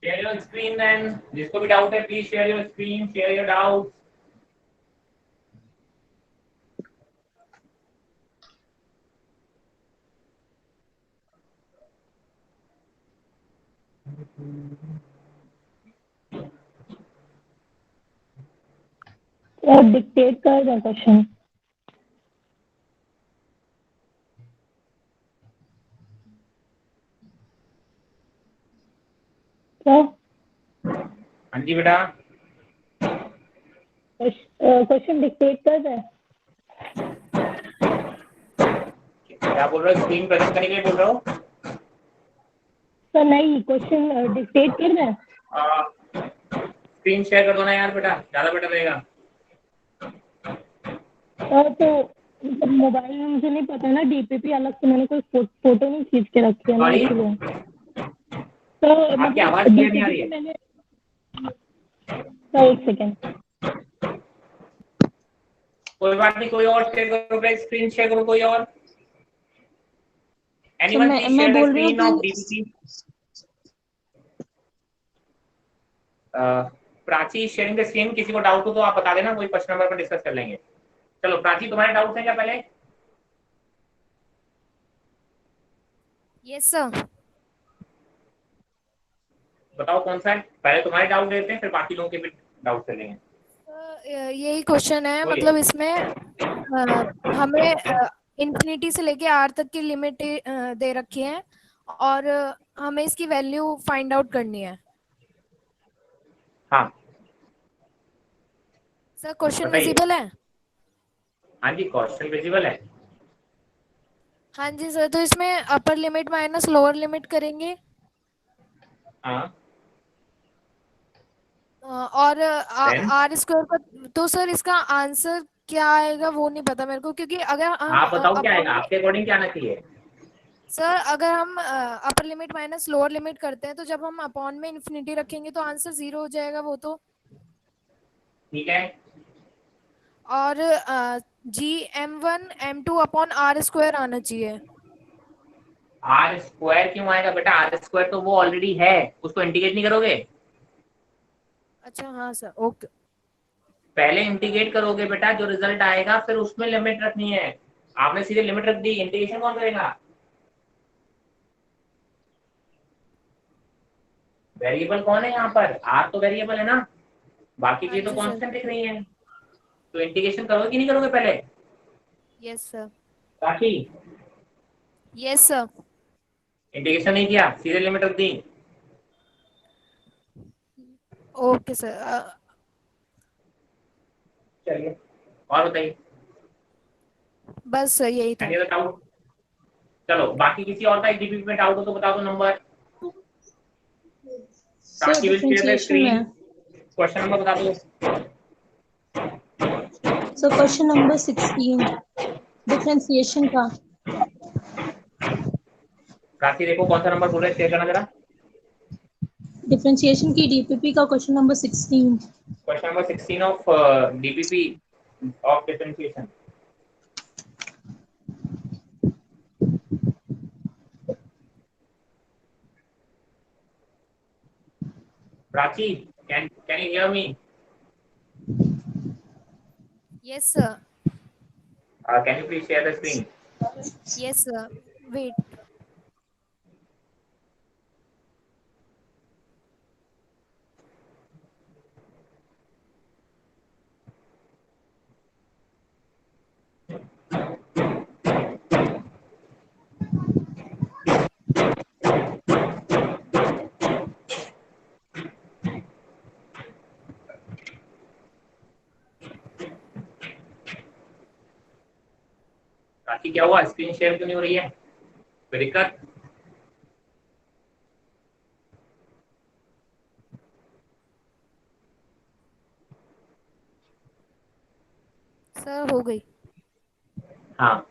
Share your screen then. जिसको भी doubt है please share your screen, share your doubt. Dictate कर दे question. क्या? हाँ जी बेटा. क्वेश्चन डिक्टेट कर दे. क्या बोल रहे हो? स्क्रीन प्रेजेंट करने के लिए बोल रहे हो? सर नहीं, क्वेश्चन डिक्टेट कर दे. स्क्रीन शेयर कर दो ना यार बेटा, ज्यादा बेटर रहेगा. तो मतलब मोबाइल में मुझे नहीं पता ना, डीपीपी अलग से मैंने कोई फोटो नहीं खींच के रखी है ना, सॉरी, इसलिए. तो आपकी आवाज क्लियर नहीं आ रही है. मैंने. तो एक सेकेंड. कोई बात नहीं, कोई और शेयर करो, स्क्रीन शेयर करो कोई और. Anyone please share the screen of DPP. Prachi sharing the screen. किसी को डाउट हो तो आप बता देना, कोई क्वेश्चन नंबर पर डिस्कस कर लेंगे. चलो प्राची, तुम्हारे डाउट्स हैं क्या पहले? Yes sir. बताओ कौन सा है. पहले तुम्हारे डाउट लेते हैं, फिर बाकी लोगों के भी डाउट कर लेंगे. यही क्वेश्चन है. बोलिए. मतलब इसमें हमें इन्फिनिटी से लेके आर तक की लिमिट दे रखी है और हमें इसकी वैल्यू फाइंड आउट करनी है. हाँ सर क्वेश्चन बताइए. विजिबल है? हाँ जी, क्वेश्चन विजिबल है. हाँ जी सर. तो इसमें upper limit minus lower limit करेंगे. हाँ. और Then? आर स्क्वायर का. तो सर इसका आंसर क्या आएगा वो नहीं पता मेरे को, क्योंकि अगर हम आप बताओ क्या आएगा, अपॉन. आपके अकॉर्डिंग क्या आना चाहिए. सर अगर हम upper limit minus lower limit करते हैं तो जब हम अपॉन में इन्फिनिटी रखेंगे तो आंसर 0 हो जाएगा वो तो. ठीक है. और GM1 M2 upon are square आना चाहिए. आर स्क्वायर क्यों आएगा बेटा? आर स्क्वायर तो वो ऑलरेडी है, उसको इंटीग्रेट नहीं करोगे. अच्छा हाँ सर. ओके. पहले इंटीग्रेट करोगे बेटा, जो रिजल्ट आएगा फिर उसमें लिमिट रखनी है. आपने सीधे लिमिट रख दी, इंटीग्रेशन कौन करेगा? वेरिएबल कौन है यहाँ पर? आर तो वेरिएबल है ना, बाकी हाँ चीज तो जी सर. कांस्टेंट दिख रही है. तो इंटीग्रेशन करोगे कि नहीं करोगे पहले? Yes sir. बाकी यस सर. इंटीग्रेशन नहीं किया, सीधे लिमिट रख दी. Okay sir. चलिए और बताइए. बस सर यही था. Any other doubt? चलो बाकी किसी और का एक डीपीपी में डाउट हो तो बता दो number. Prachi will share the screen. Question number बता दो. सो क्वेश्चन नंबर 16 डिफरेंशिएशन का. प्राची देखो कौन सा नंबर बोल रहे हैं, शेयर करना जरा. डिफरेंशिएशन की डीपीपी का question number 16. Question number 16 of DPP of differentiation. Prachi, can you hear me? Yes sir. Can you please share the screen? Yes sir. Wait. Prachi क्या हुआ, स्क्रीन शेयर क्यों नहीं हो रही है? कोई दिक्कत? सर हो गई. हाँ.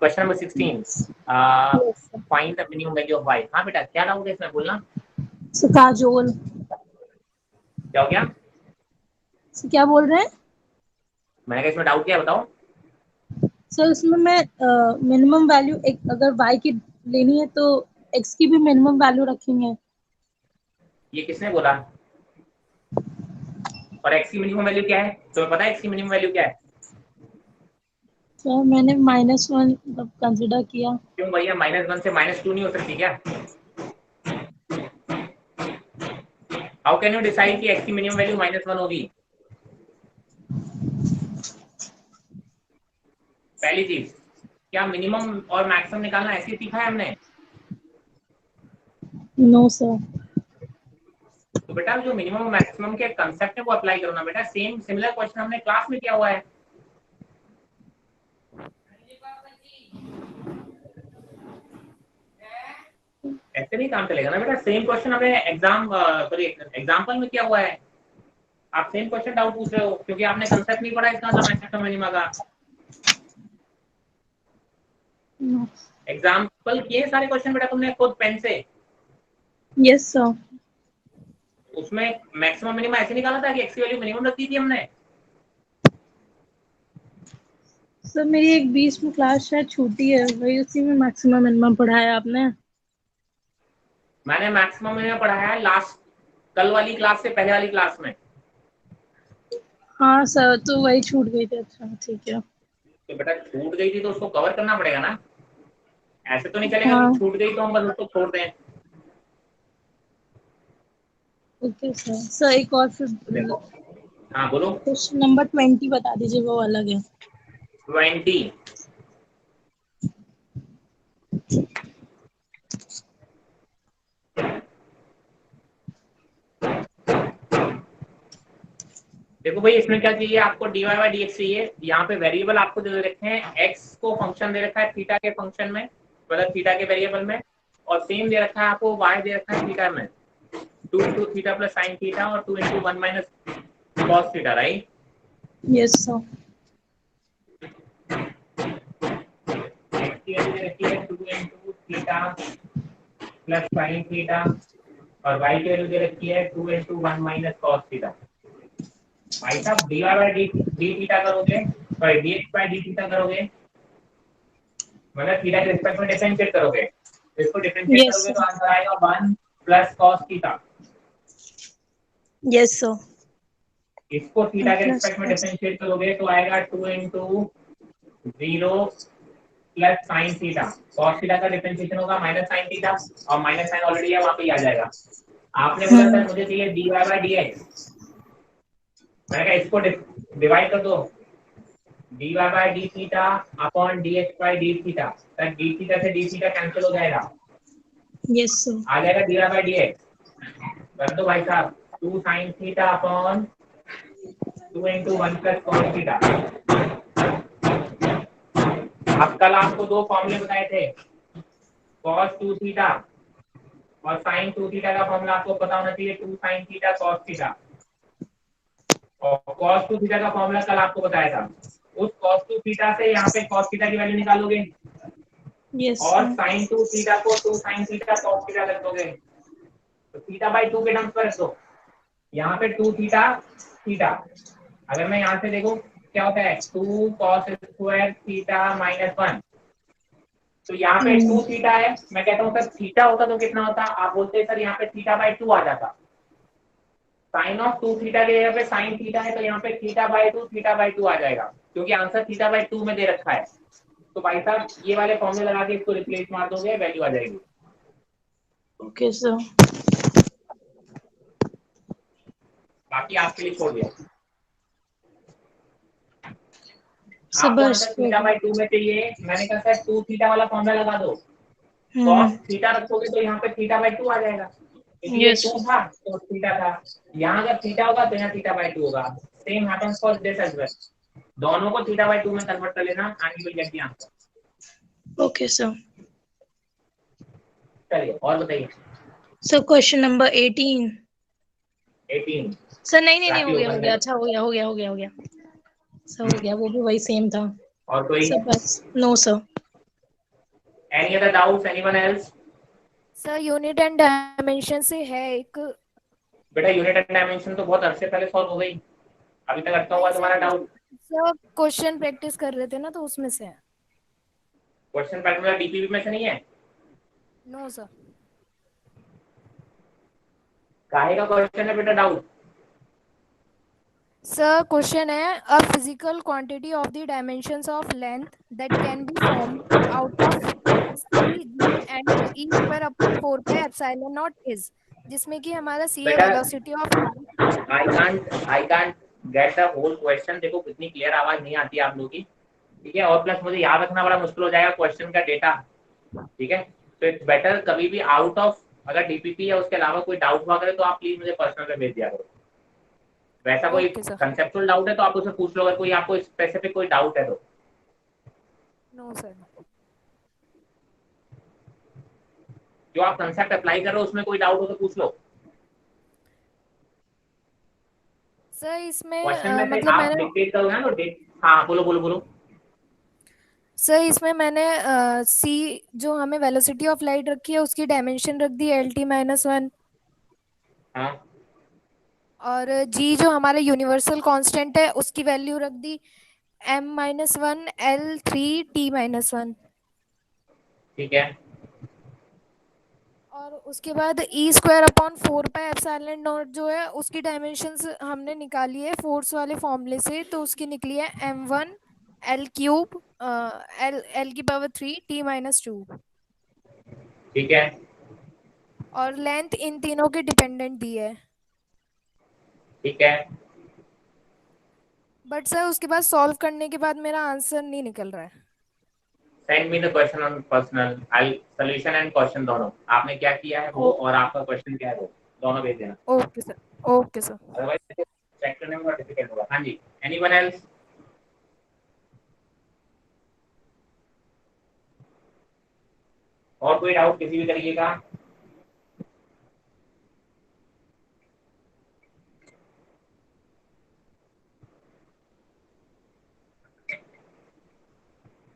Question number 16. Find the minimum value of y. हाँ बेटा, क्या डाउट है इसमें, बोलना. सो काजोल. क्या हो गया? सो क्या बोल रहे हैं? मैंने कहा इसमें डाउट क्या है, बताओ. सर उसमें मैं मिनिमम वैल्यू एक अगर y की लेनी है तो x की भी मिनिमम वैल्यू रखेंगे. ये किसने बोला? और x की मिनिमम वैल्यू क्या है? तुम्हें पता है x की मिनिमम वैल्यू क्या है? सर मैंने -1 कंसिडर किया। क्यों भैया, -1 से -2 नहीं हो सकती क्या? हाउ कैन यू डिसाइड कि x की मिनिमम वैल्यू -1 होगी? पहली चीज, क्या मिनिमम और मैक्सिमम निकालना ऐसे ही सीखा है हमने? No sir. तो बेटा जो मिनिमम और मैक्सिमम के कंसेप्ट है वो अप्लाई करो ना बेटा। सेम सिमिलर क्वेश्चन हमने क्लास में किया हुआ है। ऐसे नहीं काम चलेगा ना बेटा। सेम क्वेश्चन हमें एग्जाम्पल में किया हुआ है। आप सेम क्वेश्चन डाउट पूछ रहे हो क्योंकि आपने कंसेप्ट नहीं पढ़ा इसका मतलब मैक्सिमम मिनिमम का। एग्जाम्पल किए सारे क्वेश्चन बेटा तुमने खुद पेन से। Yes sir. उसमें मैक्सिमम मिनिमम ऐसे निकाला था कि एक्स की वैल्यू मिनिमम रख दी थी हमने। सर मेरी एक 20 में क्लास शायद छूटी है, वही उसी में मैक्सिमम मिनिमम पढ़ाया आपने। मैंने मैक्सिमम मिनिमम पढ़ाया है लास्ट कल वाली क्लास से पहले वाली क्लास में। हाँ सर, तो वही छूट गई थी। अच्छा ठीक है। तो बेटा छूट गई थी तो उसको कवर करना पड़ेगा ना। ऐसे तो नहीं चलेगा हाँ कि छूट गई तो हम बस उसको छोड़ दें। Okay sir. सर एक और फिर देखो, हाँ बोलो। क्वेश्चन नंबर 20 बता दीजिए, वो अलग है। 20। देखो भाई, इसमें क्या चाहिए आपको? dy बाई dx चाहिए। यहाँ पे वेरिएबल आपको दे रखे हैं, x को फंक्शन दे रखा है थीटा के फंक्शन में, मतलब थीटा के वेरिएबल में, और सेम दे रखा है आपको y दे रखा है थीटा में, 2 into theta plus sine theta और 2 into 1 minus cos theta, right? Yes sir. x की वैल्यू दे रखी है 2 into theta plus sine theta और y की वैल्यू दे रखी है 2 into 1 माइनस कॉस थीटा। भाई साहब dy बाई डी थीटा करोगे, sorry dx by D theta करोगे, मतलब थीटा के रिस्पेक्ट में डिफरेंशिएट करोगे, तो इसको डिफरेंशिएट यस करोगे तो सर। आंसर आएगा 1 plus cos theta. Yes sir. इसको थीटा के प्लस रिस्पेक्ट में डिफरेंशिएट करोगे तो आएगा 2 into 0 plus sine theta. Cos theta का डिफरेंशिएशन होगा माइनस साइन थीटा, और माइनस साइन ऑलरेडी है वहां पे आ जाएगा। आपने बोला सर मुझे चाहिए dy बाई dx, मैंने कहा इसको डिवाइड कर दो, dy by D theta upon dx by D theta, तब डी थीटा से डी थीटा कैंसिल हो जाएगा, यस सर। आ जाएगा dy बाई dx। कर दो भाई साहब, 2 sine theta upon 2 into 1 plus cos theta. अब कल आपको दो फॉर्मूले बताए थे, cos 2 थीटा और sin 2 थीटा का फॉर्मूला आपको पता होना चाहिए, 2 sin थीटा cos थीटा। और cos 2 थीटा का फॉर्मूला कल आपको बताया था। उस cos 2 थीटा से यहाँ पे cos थीटा की वैल्यू निकालोगे यस और सर। sin 2 थीटा को 2 sin थीटा cos थीटा रख दोगे, तो थीटा बाई 2 के टर्म्स पर रख दो। यहाँ पे 2 थीटा थीटा, अगर मैं यहाँ से देखो क्या होता है, 2 cos स्क्वायर थीटा माइनस 1, तो यहाँ पे 2 थीटा है। मैं कहता हूँ सर थीटा होता तो कितना होता? आप बोलते हैं सर यहाँ पे थीटा बाई 2 आ जाता। साइन ऑफ 2 थीटा के जगह पे साइन थीटा है तो यहाँ पे थीटा बाई 2 आ जाएगा, क्योंकि आंसर थीटा बाई 2 में दे रखा है। तो भाई साहब ये वाले फॉर्मूले लगा के इसको रिप्लेस मार दोगे, वैल्यू आ जाएगी। Okay sir. बाकी आपके लिए छोड़ दिया। सर आपको बस आंसर हो थीटा गया। बाई 2 में चाहिए, मैंने कहा सर 2 थीटा वाला फॉर्मूला लगा दो, cos थीटा रखोगे तो यहाँ पे थीटा बाई 2 आ जाएगा, क्योंकि ये यस 2 था तो थीटा था। यहाँ अगर थीटा होगा तो यहाँ थीटा बाई 2 होगा। Same happens for this as well. दोनों को थीटा बाई 2 में कन्वर्ट कर लेना and you will get the answer. Okay sir. चलिए और बताइए। Sir question number 18। 18 सर नहीं नहीं नहीं, राखी हो गया हो ओपन गया। करें। अच्छा हो गया सर, हो गया, वो भी वही सेम था। और कोई? सर बस no sir. Any other doubts, anyone else? Sir unit and dimension से है एक। बेटा यूनिट एंड डायमेंशन तो बहुत अरसे पहले सॉल्व हो गई, अभी तक अटका हुआ नहीं है तुम्हारा sir, doubt. Sir question practice कर रहे थे ना तो उसमें से है। क्वेश्चन पैटर्न डीपीपी में से नहीं है? No sir. काहे का क्वेश्चन है बेटा डाउट? सर क्वेश्चन है a physical quantity of the dimensions of length that can be formed out of C G and E square upon 4 pi epsilon naught is, जिसमें कि हमारा सी है बेटा velocity of light. I can't get the whole question. देखो कितनी clear आवाज नहीं आती आप लोगों की, ठीक है, और प्लस मुझे याद रखना बड़ा मुश्किल हो जाएगा क्वेश्चन का डेटा, ठीक है। तो इट्स बेटर कभी भी आउट ऑफ, अगर डीपीपी या उसके अलावा कोई डाउट हुआ करे तो आप प्लीज मुझे पर्सनल पे भेज दिया करो। वैसा कोई ओके सर। कंसेप्चुअल डाउट है तो आप उससे पूछ लो, अगर कोई आपको स्पेसिफिक कोई डाउट है तो। No sir. जो आप कंसेप्ट अप्लाई कर रहे हो उसमें कोई डाउट हो तो पूछ लो। सर इसमें क्वेश्चन में से मतलब आप मैंने डिक्टेट करोगे ना तो हाँ बोलो बोलो बोलो। सर इसमें मैंने सी जो हमें वेलोसिटी ऑफ लाइट रखी है उसकी डायमेंशन रख दी एल टी -1, हाँ और जी जो हमारा यूनिवर्सल कांस्टेंट है उसकी वैल्यू रख दी m-1 L3 T-1, ठीक है और उसके बाद e square upon 4 pi epsilon naught जो है उसकी डायमेंशंस हमने निकाली है फोर्स वाले फॉर्मूले से, तो उसकी निकली है m1 L³ L3 T-2, ठीक है और लेंथ इन तीनों की डिपेंडेंट दी है। ठीक है। बट सर उसके बाद सॉल्व करने के बाद मेरा आंसर नहीं निकल रहा है। Send me the question on personal, I solution and question दोनों, आपने क्या किया है वो और आपका क्वेश्चन क्या है वो दोनों भेज देना, okay sir. Okay sir. Otherwise check करने में बड़ा डिफिकल्ट होगा। हाँ जी, एनीवन एल्स? और कोई डाउट किसी भी तरीके का?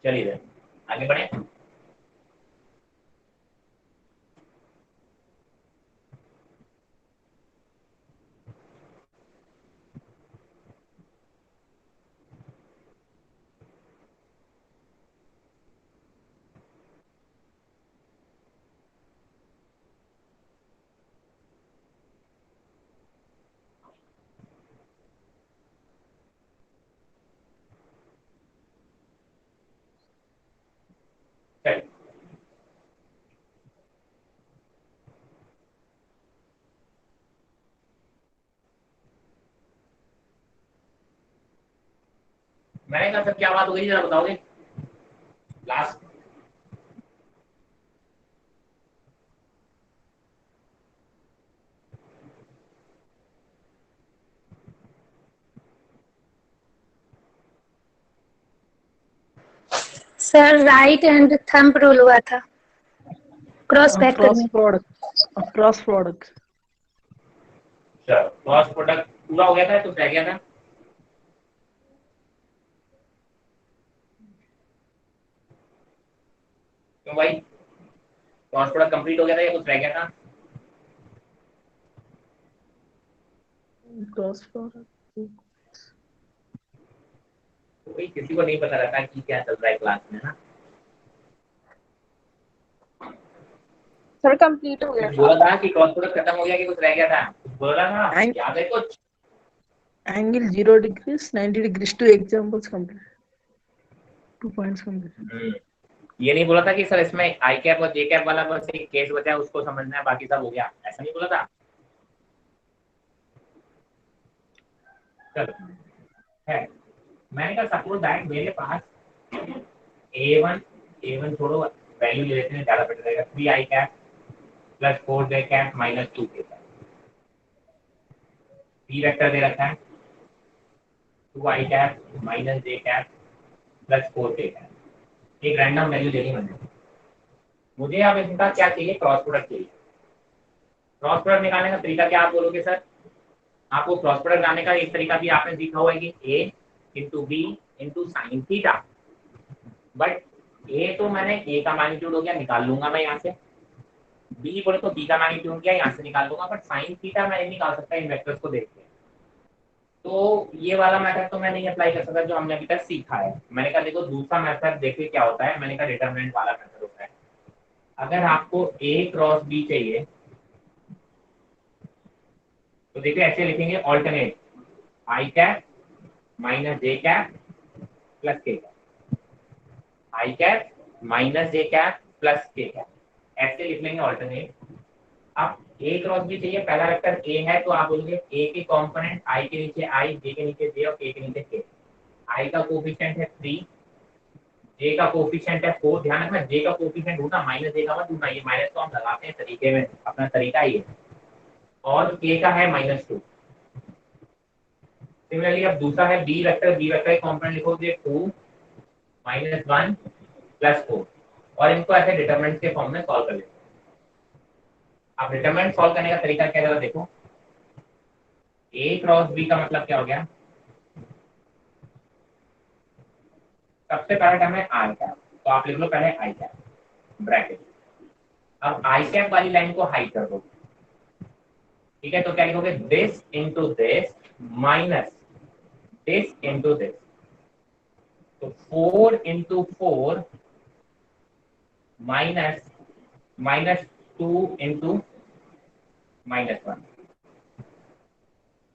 चलिए आगे बढ़े। चलिए मैंने कहा सर क्या बात हो गई जरा बताओगे last? Sir right hand thumb rule हुआ था क्रॉस फैक्टर में। क्रॉस प्रोडक्ट चलो क्रॉस प्रोडक्ट पूरा हो गया था तो रह गया था क्यों भाई? क्रॉस प्रोडक्ट कंप्लीट हो गया था या कुछ रह गया था? क्रॉस प्रोडक्ट कोई किसी को नहीं पता रहता कि क्या चल रहा है क्लास में ना। सर कंप्लीट हो गया कुछ बोला था कि क्रॉस प्रोडक्ट खत्म हो गया कि कुछ रह गया था? कुछ बोला था याद है कुछ? angle 0 degrees 90 degrees 2 examples complete 2 points complete। ये नहीं बोला था कि सर इसमें आई कैप और जे कैप वाला बस एक केस बचा है उसको समझना है बाकी सब हो गया, ऐसा नहीं बोला था? चलो है, मैंने कहा सपोज दैट मेरे पास a1 छोड़ो वैल्यू ले लेते हैं ज्यादा बेटर रहेगा, 3 आई कैप प्लस 4 जे कैप माइनस 2 के कैप, p वेक्टर दे रखा है 2 आई कैप माइनस जे कैप प्लस 4 के कैप, एक रैंडम वैल्यू देनी मैंने। मुझे अब इनका क्या चाहिए? क्रॉस प्रोडक्ट चाहिए। क्रॉस प्रोडक्ट निकालने का तरीका क्या आप बोलोगे सर? आपको क्रॉस प्रोडक्ट लाने का एक तरीका भी आपने सीखा हुआ है कि a into B into sine theta, but a तो मैंने a का मैग्नीट्यूड हो गया निकाल लूंगा मैं यहाँ से, b बोले तो b का मैग्नीट्यूड क्या यहाँ से निकाल लूंगा, बट साइन थीटा मैं नहीं निकाल सकता इन वेक्टर्स को देख के। तो ये वाला मेथड तो मैं नहीं अप्लाई कर सकता जो हमने अभी तक सीखा है। मैंने कहा देखो दूसरा मेथड देखिए क्या होता है, मैंने कहा डिटरमिनेंट वाला मेथड होता है। अगर आपको a क्रॉस b चाहिए तो देखिए ऐसे लिखेंगे ऑल्टरनेट आई कैप माइनस जे कैप प्लस के कैप, आई कैप माइनस जे कैप प्लस के कैप, ऐसे लिख लेंगे ऑल्टरनेट। अब ए क्रॉस बी चाहिए, पहला वेक्टर ए है तो आप बोलोगे ए के कंपोनेंट आई के नीचे आई, जे के नीचे जे और के नीचे के। आई का कोएफिशिएंट है 3, जे का कोएफिशिएंट है 4। ध्यान रखना जे का कोएफिशिएंट ढूंढना, माइनस जे का मत ढूंढना, ये माइनस तो हम लगाते हैं तरीके में, अपना तरीका ही है। और के का है -2। सिमिलरली अब दूसरा है बी वेक्टर, बी वेक्टर का कंपोनेंट लिखोगे 2 -1 +4 और इनको ऐसे डिटरमिनेंट के फॉर्म में सॉल्व कर लेते हैं। अब डिटरमिनेंट सॉल्व करने का तरीका क्या है देखो, ए क्रॉस बी का मतलब क्या हो गया, सबसे पहला टर्म है आई कैप, तो आप लिख लो पहले आई कैप ब्रैकेट। अब आई कैप वाली लाइन को हाइड कर दो, ठीक है, तो क्या लिखोगे this into this minus this into this, तो 4 into 4 माइनस -2 into -1,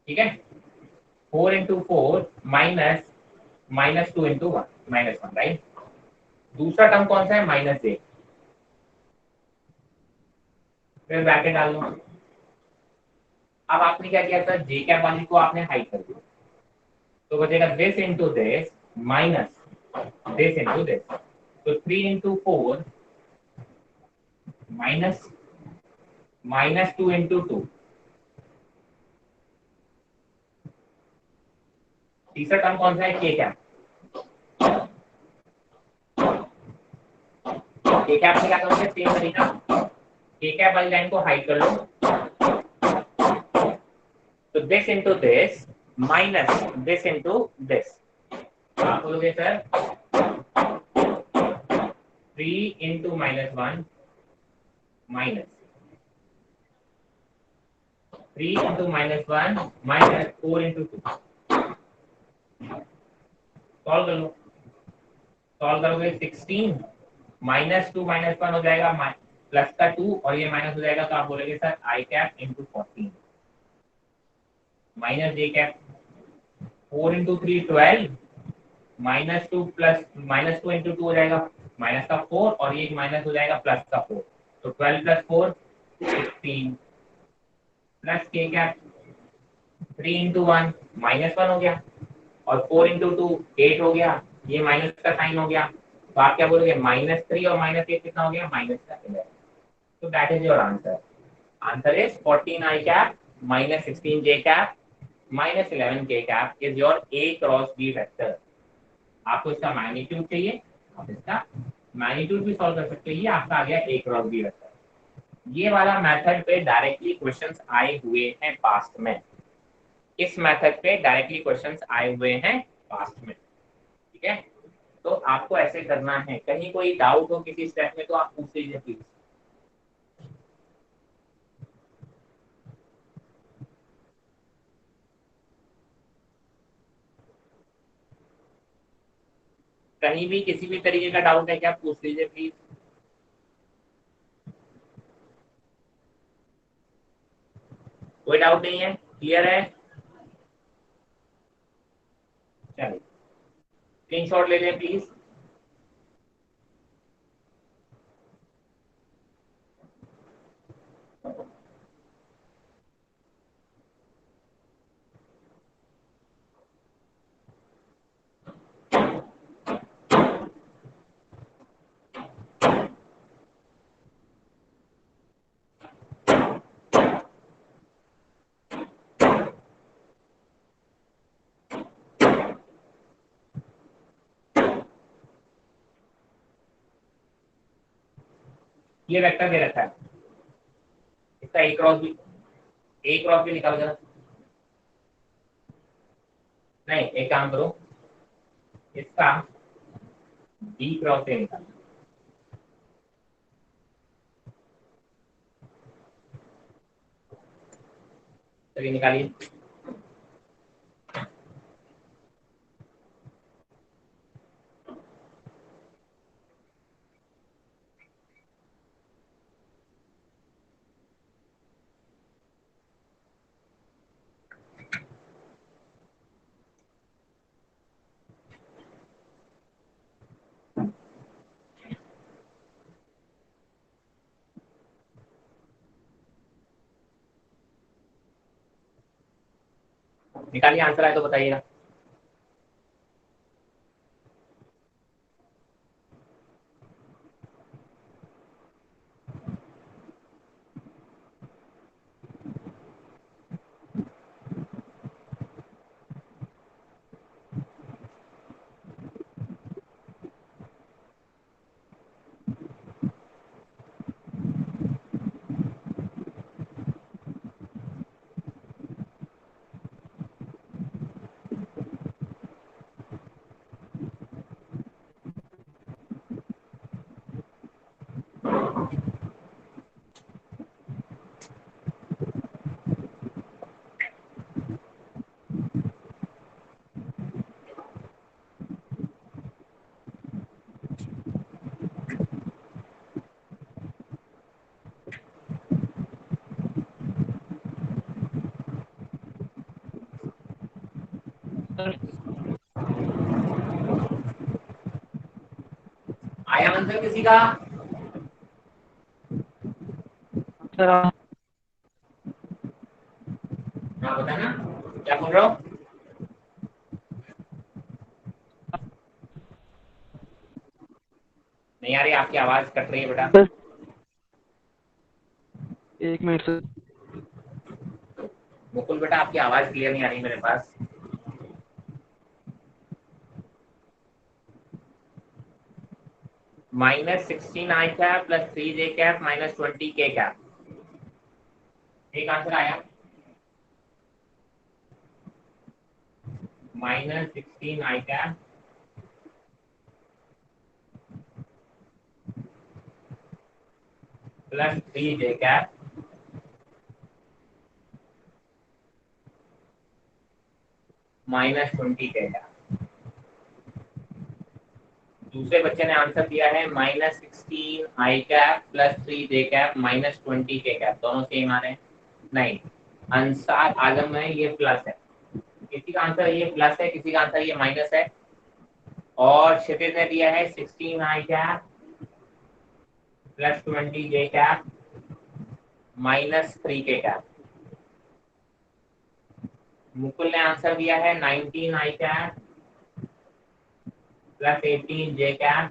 ठीक है, 4 into 4 माइनस -2 into 1 -1, राइट। दूसरा टर्म कौन सा है, माइनस जे, फिर ब्रैकेट डाल लो। अब आपने क्या किया सर, जे कैप वाली को आपने हाइड कर दिया, तो बचेगा this into this minus this into this, तो 3 into 4 माइनस -2 into 2। तीसरा टर्म कौन सा है, के कैप, के कैप से क्या करोगे, सेम तरीका, के कैप वाली लाइन को हाइड कर लो, तो this into this minus this into this, आप बोलोगे sir 3 into -1 minus 3 into -1 minus 4 into 2। Solve कर लो, सॉल्व करोगे 16 -2 -1 हो जाएगा प्लस का 2 और ये माइनस हो जाएगा, तो आप बोलोगे sir I cap into 14 minus J cap, 4 into 3 12 -2 plus -2 into 2 हो जाएगा माइनस का 4 और ये माइनस हो जाएगा प्लस का 4, तो 12 + 4 16 प्लस के कैप 3 into 1 -1 हो गया और 4 into 2 8 हो गया, ये माइनस का साइन हो गया, तो आप क्या बोलोगे -3 और -8 कितना हो गया, -11। तो that is your answer, answer is 14 I cap -16 J cap -11 K cap is your A cross B vector. आपको इसका मैग्नीट्यूड चाहिए, आप इसका मैग्नीट्यूड भी सॉल्व कर सकते हैं, ये आपका आ गया ए क्रॉस बी वेक्टर। ये वाला मेथड पे डायरेक्टली क्वेश्चंस आए हुए हैं पास्ट में, इस मेथड पे डायरेक्टली क्वेश्चंस आए हुए हैं पास्ट में, ठीक है। तो आपको ऐसे करना है, कहीं कोई डाउट हो किसी स्टेप में तो आप पूछ लीजिए प्लीज। कहीं भी किसी भी तरीके का डाउट है क्या, पूछ लीजिए प्लीज। कोई डाउट नहीं है, क्लियर है, चलिए स्क्रीनशॉट ले लें प्लीज। ये वेक्टर दे रखा है, इसका ए क्रॉस भी निकाल जरा। नहीं एक काम करो, इसका बी क्रॉस से निकाल, चलिए निकालिए। निकालिए, आंसर आए तो बताइएगा। आया आंसर किसी का? सर हाँ बताना, क्या बोल रहे हो? नहीं आ रही, आपकी आवाज कट रही है बेटा। एक मिनट सर। मुकुल बेटा, आपकी आवाज क्लियर नहीं आ रही मेरे पास। -16 आई कैप प्लस 3 जे कैप माइनस 20 के कैप। एक आंसर आया, -16 आई कैप प्लस 3 जे कैप माइनस 20 के कैप। दूसरे बच्चे ने आंसर दिया है -16 आई कैप प्लस 3 जे कैप माइनस 20 के कैप। दोनों सेम आ रहे हैं? नहीं, अंसार आलम में ये प्लस है। किसी का आंसर ये प्लस है, किसी का आंसर ये माइनस है। और क्षितिज ने दिया है 16 आई कैप प्लस 20 जे कैप माइनस 3 के कैप। मुकुल ने आंसर दिया है 19 आई कैप प्लस 18 जे कैप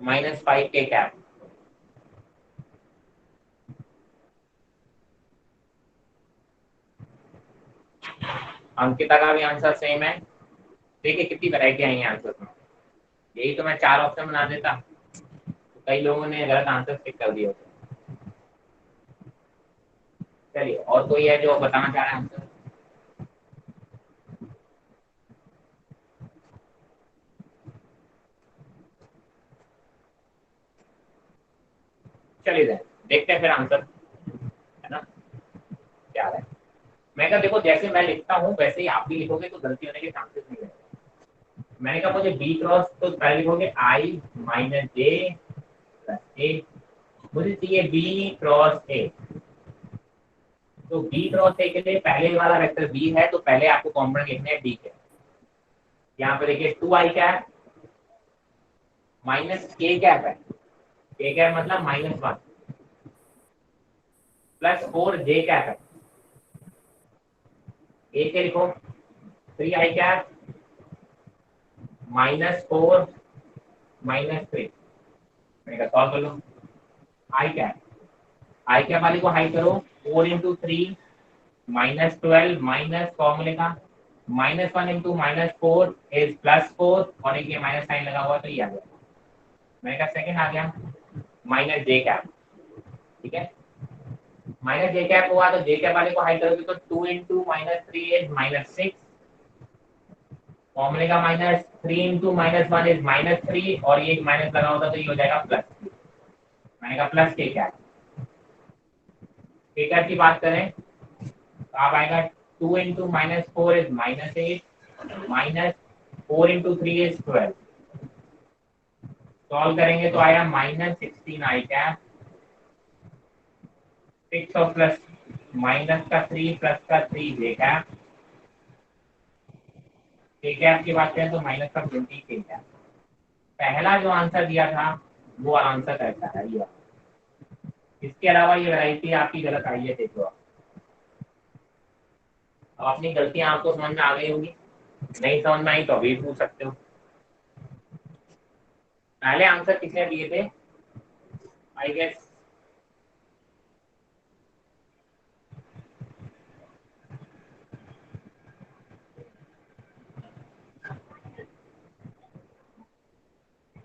माइनस 5 के कैप। अंकिता का भी आंसर सेम है। देखिए कितनी वैरायटी आई है आंसर में। यही तो मैं 4 ऑप्शन बना देता, तो कई लोगों ने गलत आंसर टिक कर दिया होता। चलिए, और कोई है जो बताना चाह रहा है आंसर? चलिए देखते हैं फिर आंसर, है ना, क्या है। मैं कहा देखो, जैसे मैं लिखता हूँ वैसे ही आप भी लिखोगे तो गलती होने के चांसेस नहीं है। मैंने कहा मुझे बी क्रॉस, तो पहले लिखोगे आई माइनस जे प्लस ए। मुझे चाहिए बी क्रॉस ए। तो बी क्रॉस ए के लिए पहले वाला वेक्टर बी है, तो पहले आपको कॉम्पोनेंट लिखने हैं डी के। यहाँ पे देखिए 2 आई कैप माइनस के कैप है, के कैप मतलब -1 प्लस 4 जे कैप है। ए के लिखो 3 आई कैप -4 -3। मैंने कहा सॉल्व कर लो। आई कैप वाली को हाई करो, 4 इंटू 3 -12 माइनस फॉर्मूले का -1 इंटू -4 इज +4 और एक ये माइनस साइन लगा हुआ तो ये आ गया। मैंने कहा सेकंड आ गया माइनस जे कैप। ठीक है, माइनस जे कैप हुआ तो जे कैप वाले को हाई करोगे तो 2 इंटू -3 इज -6। फॉर्मूले का -3 इंटू -1 इज -3 और ये एक माइनस लगा होता तो ये हो जाएगा प्लस। मैंने कहा प्लस के कैप। के कैप की बात करें तो आप आएगा 2 into -4 is -8 minus 4 into 3 is 12। Solve करेंगे तो आएगा -16 आई कैप 6 और प्लस माइनस का 3 प्लस का 3 जे कैप। के कैप की बात करें तो माइनस का 20 के कैप। पहला जो आंसर दिया था वो आंसर कैसा है ये। इसके अलावा ये वैरायटी आपकी गलत आई है, देखो अब अपनी गलतियां आपको समझ में आ गई होगी, नहीं समझ में आई तो अभी पूछ सकते हो। पहले आंसर किसने दिए थे? I guess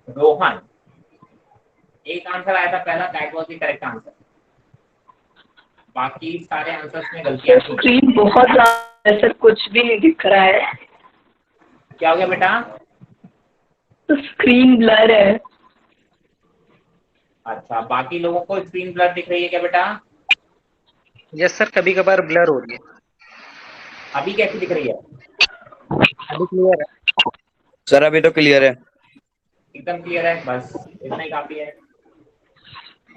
Rohan. एक आंसर आया था पहला, that was the correct answer. बाकी सारे आंसर्स में गलतियां सर थी। स्क्रीन बहुत ज्यादा है सर, कुछ भी नहीं दिख रहा है। क्या हो गया बेटा? तो स्क्रीन ब्लर है। अच्छा, बाकी लोगों को स्क्रीन ब्लर दिख रही है क्या बेटा? यस सर, कभी कभार ब्लर हो रही है। अभी कैसी दिख रही है? अभी क्लियर है सर, अभी तो क्लियर है। एकदम क्लियर है, बस इतना ही काफी है।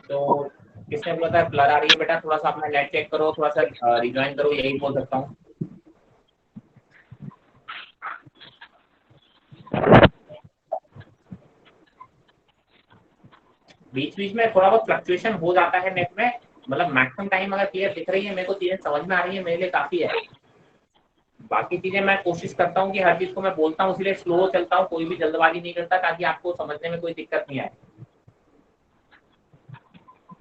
तो किसने बोला था ब्लर आ रही है बेटा? थोड़ा सा अपना नेट चेक करो, थोड़ा सा रिज्वाइन करो, यही बोल सकता हूँ। बीच बीच में थोड़ा बहुत फ्लक्चुएशन हो जाता है नेट में, मतलब मैक्सिमम टाइम अगर क्लियर दिख रही है, मेरे को चीजें समझ में आ रही है, मेरे लिए काफी है। बाकी चीजें मैं कोशिश करता हूँ कि हर चीज को मैं बोलता हूँ, इसलिए स्लो चलता हूँ, कोई भी जल्दबाजी नहीं करता, ताकि आपको समझने में कोई दिक्कत नहीं आए।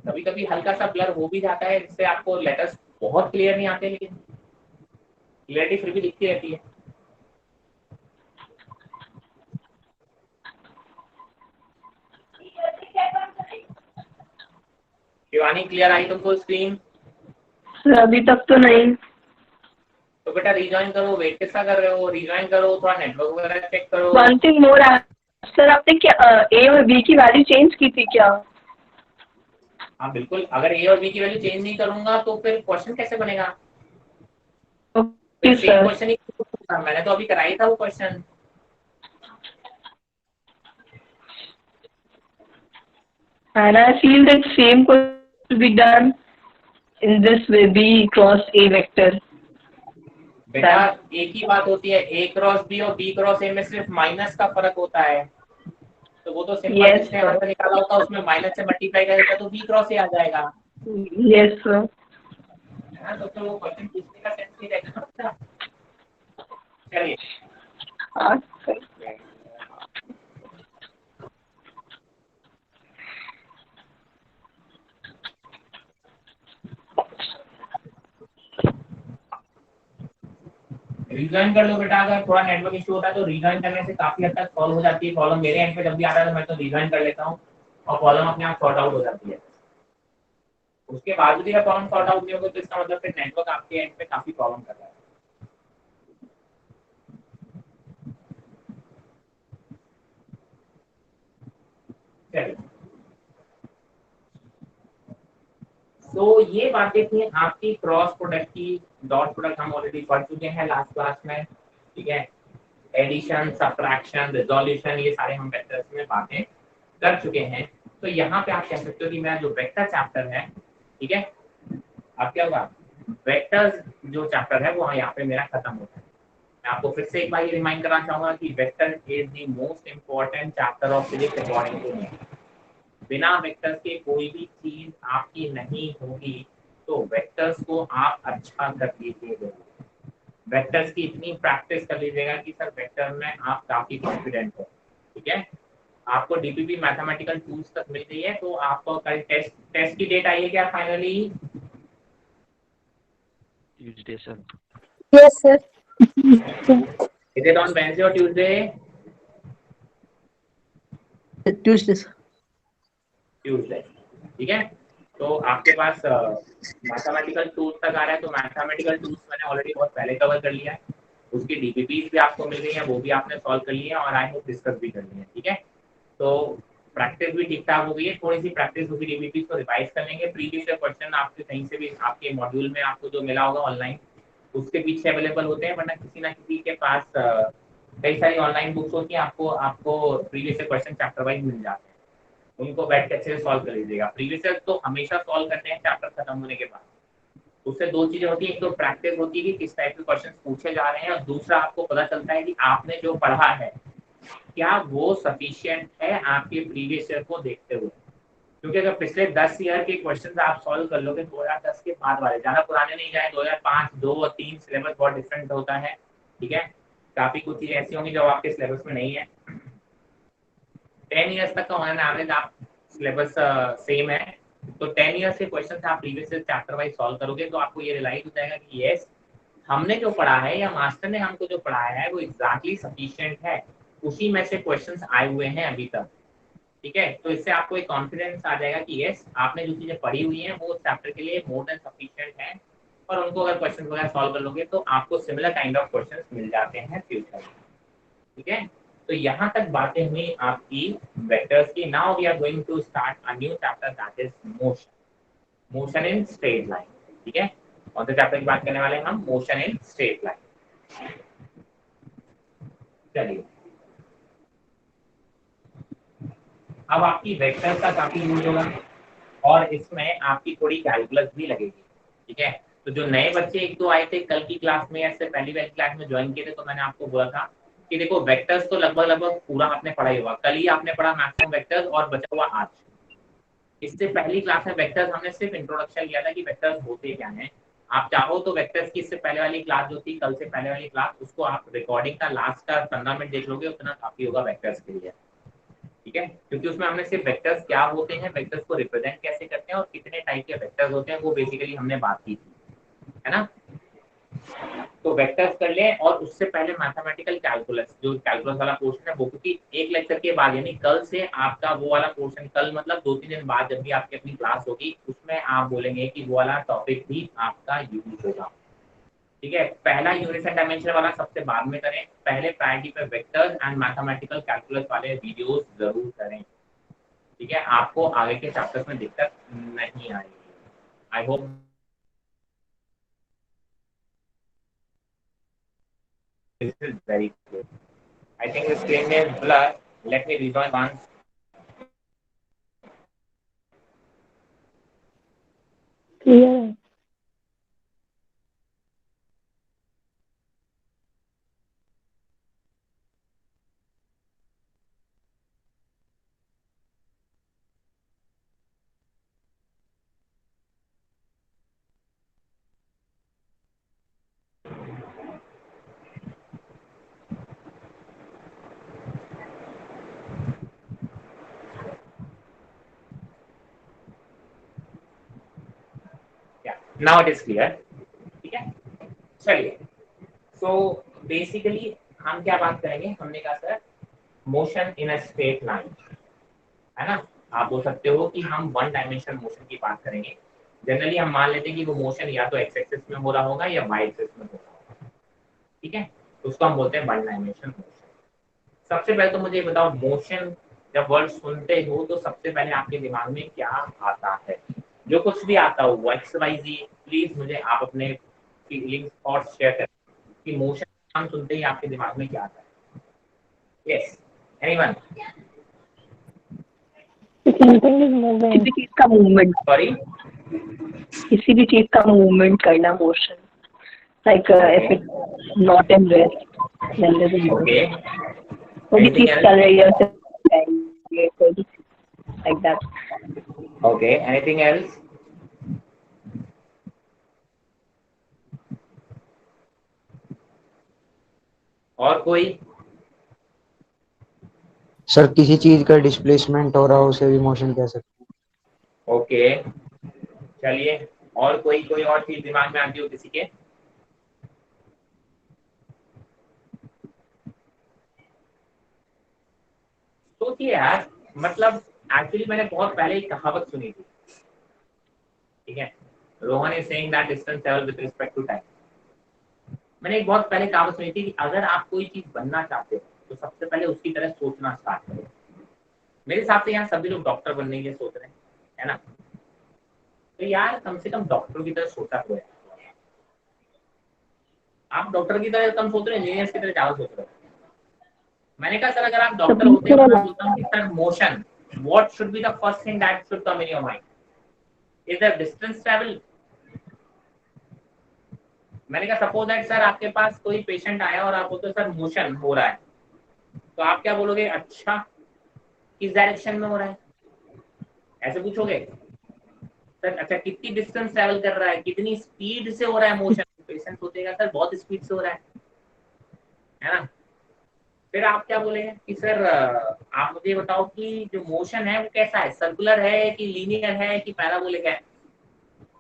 कभी कभी हल्का सा ब्लर हो भी जाता है, जिससे आपको लेटर्स बहुत क्लियर नहीं आते, लेकिन क्लियरिटी फिर भी दिखती रहती है। शिवानी, क्लियर आई तुमको स्क्रीन? सर अभी तक तो नहीं। तो बेटा रिजॉइन करो, वेट किसका कर रहे हो? रिजॉइन करो, थोड़ा नेटवर्क वगैरह चेक करो। वन थिंग मोर, सर आपने क्या ए और बी की वैल्यू चेंज की थी क्या? हाँ बिल्कुल, अगर ए और बी की वैल्यू चेंज नहीं करूंगा तो फिर क्वेश्चन कैसे बनेगा? Okay same sir. क्वेश्चन ही, मैंने तो अभी कराई था वो question. And I feel that same could be done in this way, B cross A vector. बेटा एक ही बात होती है, ए क्रॉस बी और बी क्रॉस ए में सिर्फ माइनस का फर्क होता है, तो वो तो सिंपल Yes, जिसने sir. आंसर निकाला होता है उसमें माइनस से मल्टीप्लाई कर देता तो बी क्रॉस ए आ जाएगा। Yes, sir. हाँ, तो फिर वो क्वेश्चन पूछने का सेंस नहीं रहेगा ना। चलिए हाँ सर। रिजॉइन कर लो बेटा, अगर थोड़ा नेटवर्क इशू होता है तो रिजॉइन करने से काफी हद तक सॉल्व हो जाती है प्रॉब्लम। मेरे एंड पे जब भी आता है तो मैं तो रिजॉइन कर लेता हूँ और प्रॉब्लम अपने आप सॉर्ट आउट हो जाती है। उसके बाद भी अगर प्रॉब्लम सॉर्ट आउट नहीं होगी तो इसका मतलब फिर नेटवर्क आपके एंड पे काफी प्रॉब्लम कर रहा है। चलिए, तो ये बातें थी आपकी क्रॉस प्रोडक्ट की। डॉट प्रोडक्ट हम ऑलरेडी पढ़ चुके हैं लास्ट क्लास में, ठीक है। एडिशन, सब्ट्रैक्शन, रिजोल्यूशन, ये सारे हम वेक्टर्स में बातें कर चुके हैं। तो यहाँ पे आप कह सकते हो कि मेरा जो वेक्टर चैप्टर है, ठीक है, अब क्या होगा, वेक्टर्स जो चैप्टर है वो यहाँ पे मेरा खत्म होता है। मैं आपको फिर से एक बार ये रिमाइंड करना चाहूंगा कि vector is the most important chapter of physics according to me. बिना वेक्टर्स के कोई भी चीज आपकी नहीं होगी, तो वेक्टर्स को आप अच्छा कर लीजिएगा। वेक्टर्स की इतनी प्रैक्टिस कर लीजिएगा कि सर वेक्टर में आप काफी कॉन्फिडेंट हो, ठीक है। आपको डीपीपी मैथमेटिकल टूल्स तक मिल गई है, तो आपको कल टेस्ट की डेट आई है क्या finally? Tuesday sir. Yes sir. Is it on Wednesday और ट्यूसडे? Tuesday sir. ट्यूसडे, ठीक है। तो आपके पास मैथमेटिकल टूल्स तक आ रहा है, तो मैथमेटिकल टूल्स मैंने ऑलरेडी बहुत पहले कवर कर लिया है। उसकी डीपीपीज भी आपको मिल गई है, वो भी आपने सॉल्व कर ली है और आई होप डिस्कस भी कर ली है, ठीक है। तो प्रैक्टिस भी ठीक ठाक हो गई है, थोड़ी सी प्रैक्टिस होगी, डीपीपीज को रिवाइज कर लेंगे। प्रीवियस क्वेश्चन आपके कहीं से भी आपके मॉड्यूल में आपको जो मिला होगा ऑनलाइन उसके पीछे अवेलेबल होते हैं, वरना किसी ना किसी के पास कई सारी ऑनलाइन बुक्स होती हैं, आपको प्रीवियस क्वेश्चन चैप्टर वाइज मिल जाते हैं, उनको बैठ के अच्छे से सॉल्व कर लीजिएगा। प्रीवियस तो हमेशा सॉल्व करते हैं चैप्टर खत्म होने के बाद। उससे दो चीजें होती है, एक तो प्रैक्टिस होती है कि किस टाइप के क्वेश्चन पूछे जा रहे हैं, और दूसरा आपको पता चलता है कि आपने जो पढ़ा है क्या वो सफिशिएंट है आपके प्रीवियस ईयर को देखते हुए। क्योंकि अगर पिछले 10 ईयर के क्वेश्चन आप सॉल्व कर लोगे 2010 के बाद वाले, ज्यादा पुराने नहीं जाए, 2005, 2 और 3 सिलेबस बहुत डिफरेंट होता है, ठीक है। काफी कुछ चीजें ऐसी होंगी जो आपके सिलेबस में नहीं है। 10 ईयर्स तक का ऑन एवरेज आप सिलेबस सेम है, तो 10 ईयर्स के क्वेश्चन आप प्रीवियस चैप्टर वाइज सॉल्व करोगे तो आपको ये रियलाइज हो जाएगा कि यस, हमने जो पढ़ा है या मास्टर ने हमको जो पढ़ाया है वो एग्जैक्टली सफिशिएंट है, उसी में से क्वेश्चंस आए हुए हैं अभी तक, ठीक है। तो इससे आपको एक कॉन्फिडेंस आ जाएगा कि यस, आपने जो चीजें पढ़ी हुई हैं वो चैप्टर के लिए मोर देन सफिशिएंट है, और उनको अगर क्वेश्चन वगैरह सॉल्व कर लोगे तो आपको सिमिलर काइंड ऑफ क्वेश्चंस मिल जाते हैं फ्यूचर में, ठीक है। तो यहाँ तक बातें हुई आपकी वेक्टर्स की। Now we are going to start a new chapter that is motion, motion in straight line, ठीक है। कौन से चैप्टर की बात करने वाले हैं हम? Motion in straight line. चलिए, अब आपकी वेक्टर का काफी यूज होगा और इसमें आपकी थोड़ी कैलकुलस भी लगेगी, ठीक है। तो जो नए बच्चे एक दो आए थे कल की क्लास में या इससे पहली वाली क्लास में ज्वाइन किए थे, तो मैंने आपको बोला था कि देखो वेक्टर्स तो लगभग पूरा आपने पढ़ा ही होगा, कल ही आपने पढ़ा मैक्सिमम वेक्टर्स और बचा हुआ आज। इससे पहली क्लास में वेक्टर्स हमने सिर्फ इंट्रोडक्शन लिया था कि वेक्टर्स होते क्या हैं। आप चाहो तो वेक्टर्स की इससे पहले वाली क्लास जो थी, कल से पहले वाली क्लास, उसको आप रिकॉर्डिंग का लास्ट का 15 मिनट देख लोगे, उतना काफी होगा वेक्टर्स के लिए, ठीक है। क्योंकि उसमें हमने सिर्फ वेक्टर्स क्या होते हैं, वेक्टर्स को रिप्रेजेंट कैसे करते हैं और कितने टाइप के वेक्टर्स होते हैं वो बेसिकली हमने बात की थी, है ना। तो वेक्टर्स कर लें, और उससे पहले मैथमेटिकल कैलकुलस, जो कैलकुलस वाला पोर्शन है वो, क्योंकि एक लेक्चर के बाद यानी कल से आपका वो वाला पोर्शन, कल मतलब 2-3 दिन बाद जब भी आपकी अपनी क्लास होगी, उसमें आप बोलेंगे कि वो वाला टॉपिक भी आपका यूज होगा, ठीक है। पहला यूनिट्स एंड डायमेंशन वाला सबसे बाद में करें, पहले प्रायोरिटी पे वेक्टर्स एंड मैथमेटिकल कैलकुलस वाले वीडियोस जरूर करें, ठीक है। आपको आगे के चैप्टर्स में दिक्कत नहीं आएगी। I hope this is very clear. I think the screen is blurred. Let me rejoin once. Clear है? Yeah, now it is clear. ठीक है, चलिए। So basically हम क्या बात करेंगे, हमने कहा sir motion in a straight line, है ना। आप बोल सकते हो कि हम वन डायमेंशन मोशन की बात करेंगे। जनरली हम मान लेते हैं कि वो मोशन या तो एक्स एक्सिस में हो रहा होगा या वाई एक्सिस में हो रहा होगा, ठीक है। उसको हम बोलते हैं वन डायमेंशन मोशन। सबसे पहले तो मुझे बताओ, मोशन जब वर्ड सुनते हो तो सबसे पहले आपके दिमाग में क्या आता है? जो कुछ भी आता हो एक्स वाई जी, प्लीज मुझे आप अपने फीलिंग्स और शेयर करें कि मोशन नाम सुनते ही आपके दिमाग में क्या आता है। Yes, anyone? Something is moving. किसी भी चीज का मूवमेंट, सॉरी, किसी भी चीज का मूवमेंट करना, motion, like if it not in rest then there is okay, कोई चीज चल रही है कोई भी like that. Okay, anything else? और कोई? सर किसी चीज का डिस्प्लेसमेंट हो रहा हो उसे भी मोशन कह सकते हैं। ओके, चलिए, और कोई और चीज दिमाग में आती हो किसी के? सोचिए यार, मतलब एक्चुअली मैंने बहुत पहले एक कहावत सुनी थी, ठीक है। Rohan is saying that distance travel with respect to time. मैंने एक बहुत पहले कहावत सुनी थी कि अगर आप कोई चीज बनना चाहते हो तो सबसे पहले उसकी तरह सोचना स्टार्ट करो। मेरे हिसाब से यहाँ सभी लोग डॉक्टर बनने के लिए सोच रहे हैं, है ना। तो यार कम से कम डॉक्टर की तरह सोचा करो यार। आप डॉक्टर की तरह कम सोच रहे हो, इंजीनियर की तरह ज्यादा सोच रहे हो। मैंने कहा सर अगर आप डॉक्टर होते हैं तो मैं सोचता हूँ कि sir motion, what should be the first thing that should come in your mind? Is the distance travel. मैंने कहा सपोज दैट सर आपके पास कोई पेशेंट आया और आप बोलते हो सर मोशन हो रहा है, तो आप क्या बोलोगे? अच्छा, किस डायरेक्शन में हो रहा है? ऐसे पूछोगे सर अच्छा कितनी डिस्टेंस ट्रैवल कर रहा है, कितनी स्पीड से हो रहा है मोशन, पेशेंट सोचेगा सर बहुत स्पीड से हो रहा है ना। फिर आप क्या बोलेंगे कि सर आप मुझे बताओ कि जो मोशन है वो कैसा है, सर्कुलर है कि लीनियर है कि पैराबोलिक है।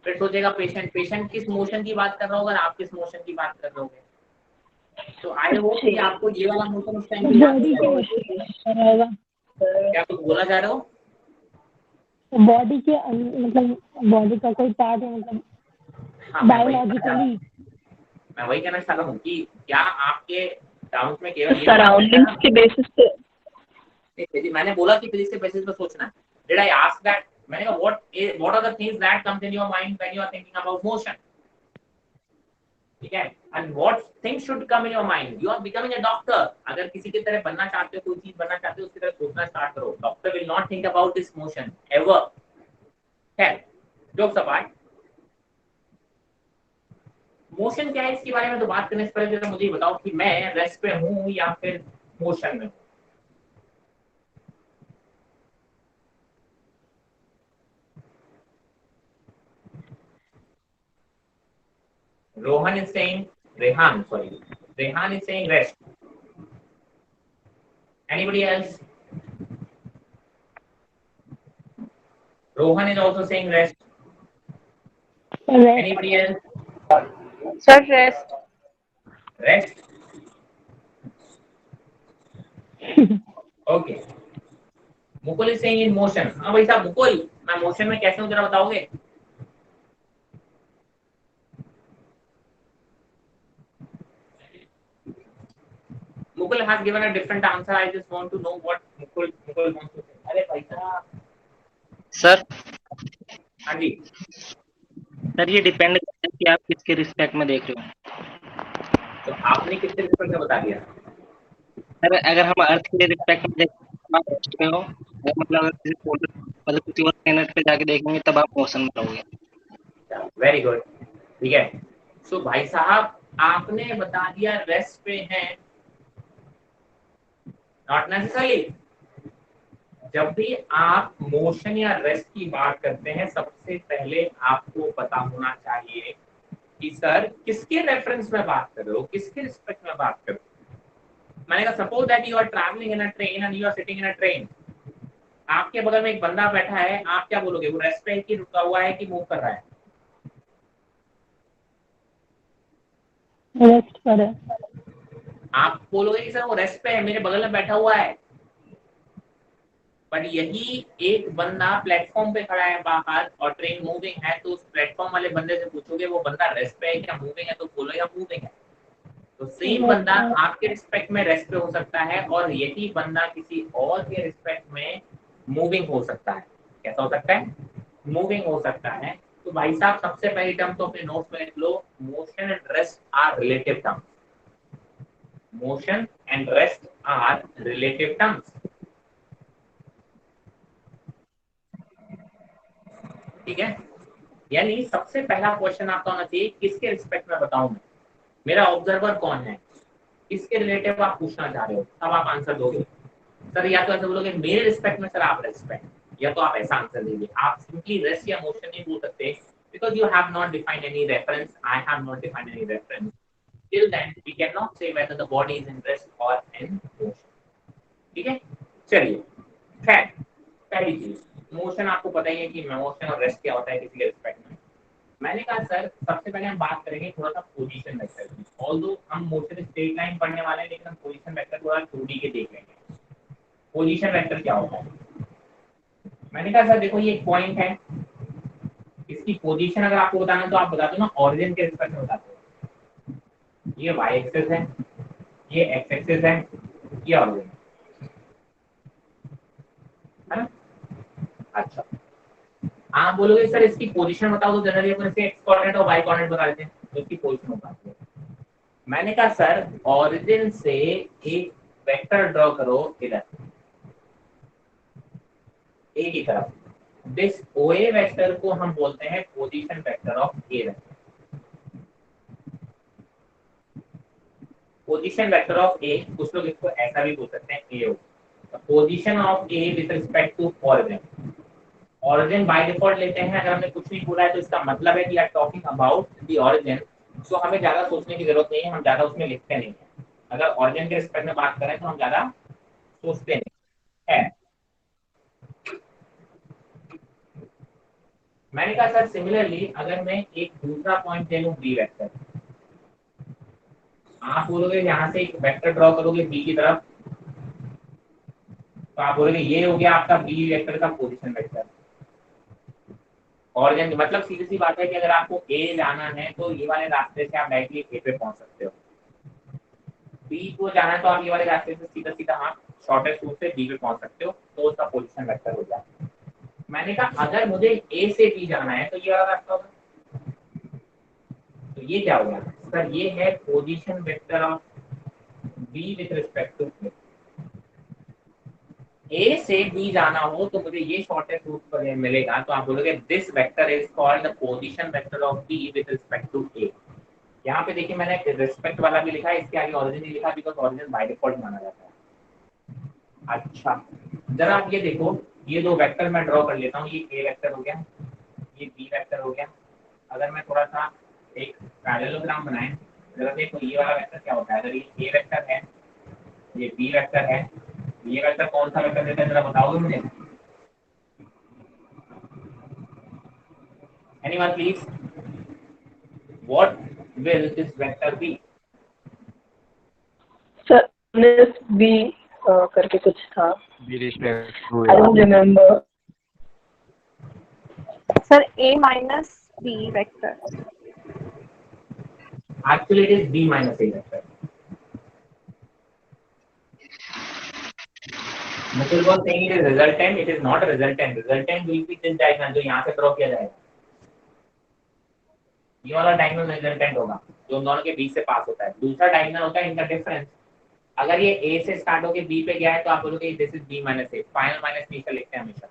फिर सोचेगा पेशेंट किस मोशन की बात कर रहा होगा, आप किस मोशन की बात कर रहे होगे। तो आई होप कि आपको ये वाला मोशन उस टाइम पे याद बॉडी हो के रहेगा, क्या कुछ बोला जा रहे हो। बॉडी के मतलब बॉडी का कोई पार्ट है मतलब हाँ बायोलॉजिकली। मैं वही कहना चाह रहा हूँ कि क्या आपके डाउट में केवल ये सराउंडिंग्स के बेसिस पे मैंने बोला कि फिजिक्स के बेसिस पे सोचना। डिड आई आस्क दैट, मैंने कहा what are the things that comes in your mind when you are thinking about motion, ठीक है। And what things should come in your mind, you are becoming a doctor, अगर किसी की तरह बनना चाहते हो, कोई चीज बनना चाहते हो, उसकी तरह सोचना स्टार्ट करो। Doctor will not think about this motion ever. है जोक्स अपार्ट, मोशन क्या है इसके बारे में तो बात करने से पहले जरा मुझे ये बताओ कि मैं रेस्ट पे हूं या फिर मोशन में हूं। Rohan is saying, Rehan is saying rest. Anybody else? Rohan is also saying rest. Anybody else? Sir, rest. Rest. Okay. Mukul is saying in motion. हाँ भाई साहब मुकुल, मैं मोशन में कैसे हूँ जरा बताओगे? Mukul has given a different answer. I just want to know what Mukul wants to say. अरे भाई साहब. सर हाँ जी. सर ये डिपेंड करता है कि आप किसके रिस्पेक्ट में देख रहे हो। तो आपने कितने रिस्पेक्ट में बता दिया? सर अगर हम अर्थ के रिस्पेक्ट में देखें तो आप रेस्ट में हो, मतलब अगर किसी और प्लेनेट पे जाके देखेंगे तब आप मोशन में रहोगे। वेरी गुड, ठीक है। सो भाई साहब आपने बता दिया रेस्ट पे हैं, नॉट नेसेसरली। जब भी आप मोशन या रेस्ट की बात करते हैं सबसे पहले आपको पता होना चाहिए कि सर किसके रेफरेंस में बात कर रहे हो, किसके रिस्पेक्ट में बात कर रहे हो। मैंने कहा suppose that you are travelling in a train and you are sitting in a train, आपके बगल में एक बंदा बैठा है, आप क्या बोलोगे, वो रेस्ट पे है कि रुका हुआ है कि मूव कर रहा है? रेस्ट पर है। आप बोलोगे कि सर वो रेस्ट पे है, मेरे बगल में बैठा हुआ है। पर यही एक बंदा प्लेटफॉर्म पे खड़ा है बाहर और ट्रेन मूविंग है, तो उस प्लेटफॉर्म वाले बंदे से पूछोगे वो बंदा रेस्ट पे है क्या मूविंग है, तो बोलो या मूविंग है। तो सेम बंदा आपके रिस्पेक्ट में रेस्ट पे हो सकता है और यही बंदा किसी और के रिस्पेक्ट में मूविंग हो सकता है। कैसा हो सकता है? मूविंग हो सकता है। तो भाई साहब सबसे पहली टर्म तो अपने नोट्स में लिख लो, motion and rest are relative terms. Motion and rest are relative terms, ठीक है। यानी सबसे पहला क्वेश्चन आपका होना चाहिए किसके रिस्पेक्ट में बताऊं मैं, मेरा ऑब्जर्वर कौन है, इसके रिलेटिव आप पूछना चाह रहे हो, तब आप आंसर दोगे। सर या तो ऐसे बोलोगे मेरे रिस्पेक्ट में सर आप रेस्पेक्ट, या तो आप ऐसा आंसर देंगे। आप सिंपली रेस्ट या मोशन नहीं बोल सकते because you have not defined any reference, I have not defined any reference. Till then we cannot say whether the body is in rest or in motion, ठीक है। चलिए खैर पहली चीज मोशन, आपको पता ही है कि मोशन और रेस्ट क्या होता है किसी के रिस्पेक्ट में। मैंने कहा सर सबसे पहले हम बात करेंगे थोड़ा सा पोजीशन वेक्टर की। ऑल्दो हम मोशन स्ट्रेट लाइन पढ़ने वाले हैं लेकिन हम पोजीशन वेक्टर थोड़ा 2D के देख लेंगे। पोजीशन वेक्टर क्या होता है? मैंने कहा सर देखो ये एक पॉइंट है, इसकी पोजीशन अगर आपको बताना तो आप बता दो ना, ऑरिजिन के रिस्पेक्ट में बता दो। ये y एक्सिस है, ये x एक्सिस है, ये ऑरिजिन है ना। अच्छा आप बोलोगे सर इसकी पोजीशन बताओ, तो जनरली अपन इसे x कोऑर्डिनेट और y कोऑर्डिनेट बता देते हैं, तो इसकी पोजीशन बताते हैं। मैंने कहा सर ऑरिजिन से एक वेक्टर ड्रॉ करो इधर a की तरफ, दिस OA वेक्टर को हम बोलते हैं position vector of A vector. Position vector of A, कुछ लोग इसको ऐसा भी बोल सकते हैं AO, position of A with respect to origin. Origin by default लेते हैं, अगर हमने कुछ नहीं बोला है तो इसका मतलब है कि are talking about the origin, so हमें ज्यादा सोचने की जरूरत नहीं है, हम ज्यादा उसमें लिखते नहीं है। अगर ऑरिजिन के रिस्पेक्ट में बात करें तो हम ज्यादा सोचते नहीं है। मैंने कहा सर सिमिलरली अगर मैं एक दूसरा पॉइंट ले लूं बी वेक्टर, आप बोलोगे यहाँ से एक वेक्टर ड्रॉ करोगे बी की तरफ, तो आप बोलोगे ये हो गया आपका बी वेक्टर का पोजीशन वेक्टर। और मतलब सीधी सी बात है कि अगर आपको ए जाना है तो ये वाले रास्ते से आप डायरेक्टली ए पे पहुंच सकते हो, बी को जाना है तो आप ये वाले रास्ते से सीधा सीधा आप शॉर्टेस्ट रूट से बी पे पहुंच सकते हो, तो उसका पोजीशन वेक्टर हो जाए। मैंने कहा अगर मुझे ए से बी जाना है तो ये वाला रास्ता होगा, तो ये क्या होगा सर, ये है position vector of B with respect to A से बी जाना हो तो मुझे ये शॉर्टेस्ट रूट पर मिलेगा, तो आप बोलोगे this vector is called the position vector of B with respect to A. यहाँ पे देखिए मैंने रिस्पेक्ट वाला भी लिखा है, इसके आगे ऑरिजिन नहीं लिखा बिकॉज ऑरिजिन बाय डिफॉल्ट माना जाता है। अच्छा जरा आप ये देखो, ये दो वेक्टर मैं ड्रॉ कर लेता हूँ, ये ए वेक्टर हो गया, ये बी वेक्टर हो गया। अगर मैं थोड़ा सा एक पैरेललोग्राम बनाएं, जरा देखो ये वाला वेक्टर क्या होता है, अगर ये ए वेक्टर है, ये बी वेक्टर है, ये वेक्टर कौन सा वेक्टर देता है जरा बताओगे मुझे, anyone please, what will this vector be? Sir B करके कुछ था, I I don't remember. Sir, A minus B vector. Actually it is B minus A vector. Mukul was saying it is resultant, it is not a resultant. Resultant will be this diagonal जो यहाँ से draw किया जाएगा, ये वाला diagonal resultant होगा जो दोनों के बीच से पास होता है। दूसरा डायगोनल होता है इनका डिफरेंस, अगर ये A से स्टार्ट होके B पे गया है तो आप बोलोगे this is B minus A, final minus initial लिखते हैं हमेशा।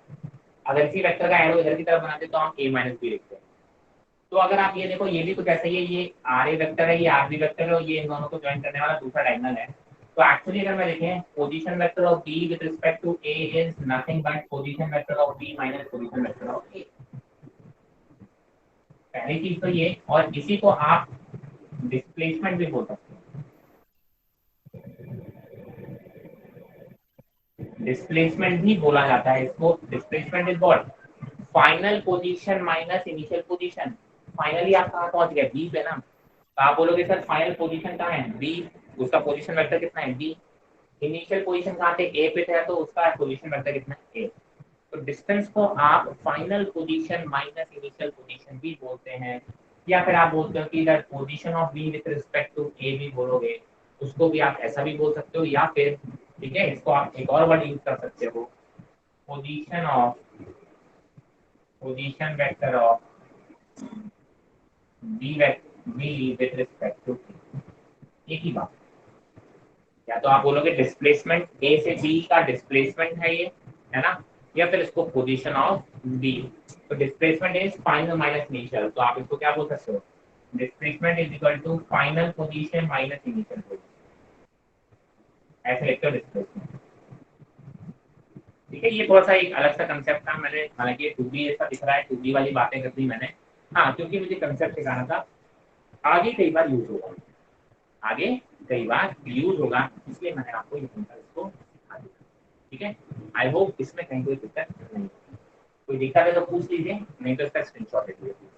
अगर इसी वेक्टर का एरो इधर की तरफ बनाते तो हम A माइनस B लिखते हैं। तो अगर आप ये देखो ये भी कुछ ऐसा ही है, ये RA वेक्टर है, ये RB वेक्टर है और ये इन दोनों को ज्वाइन करने वाला दूसरा डायगोनल है। तो एक्चुअली अगर मैं देखें position vector of B with respect to A is nothing but position vector of B minus position vector of A। पहली चीज तो ये, और इसी को आप डिस्प्लेसमेंट भी बोल सकते हैं। डिस्प्लेसमेंट भी बोला जाता है इसको। Displacement is what, final position minus initial position. Finally आप कहाँ पहुंच गए, बी पे ना, तो आप बोलोगे सर फाइनल पोजीशन कहाँ है, बी, उसका पोजीशन वेक्टर कितना है, बी। इनिशियल पोजीशन कहाँ थे, ए पे थे, तो उसका पोजीशन वेक्टर कितना है, ए। तो डिस्टेंस को आप final position minus initial position भी बोलते हैं, या फिर आप बोलते हो कि that position of B with respect to A भी बोलोगे, उसको भी आप ऐसा भी बोल सकते हो, या फिर ठीक है इसको आप एक और वर्ड यूज कर सकते हो, position vector of B with respect to, एक ही बात। या तो आप बोलोगे डिस्प्लेसमेंट ए से बी का डिस्प्लेसमेंट है ये, है ना, या फिर इसको पोजीशन ऑफ बी। तो displacement is final minus initial, तो आप इसको क्या बोल सकते हो, displacement is equal to final position minus initial position, ऐसे लिखते हो डिस्प्लेसमेंट। ठीक है, ये थोड़ा सा एक अलग सा कंसेप्ट था, मैंने हालांकि 2D ऐसा दिख रहा है, 2D वाली बातें कर दी मैंने, हाँ क्योंकि मुझे कंसेप्ट सिखाना था, आगे कई बार यूज होगा, आगे कई बार यूज होगा, इसलिए मैंने आपको ये इसको सिखा दिया। ठीक है, आई होप इसमें कहीं कोई दिक्कत नहीं, कोई दिक्कत है तो पूछ लीजिए, नहीं तो इसका स्क्रीनशॉट ले लीजिए।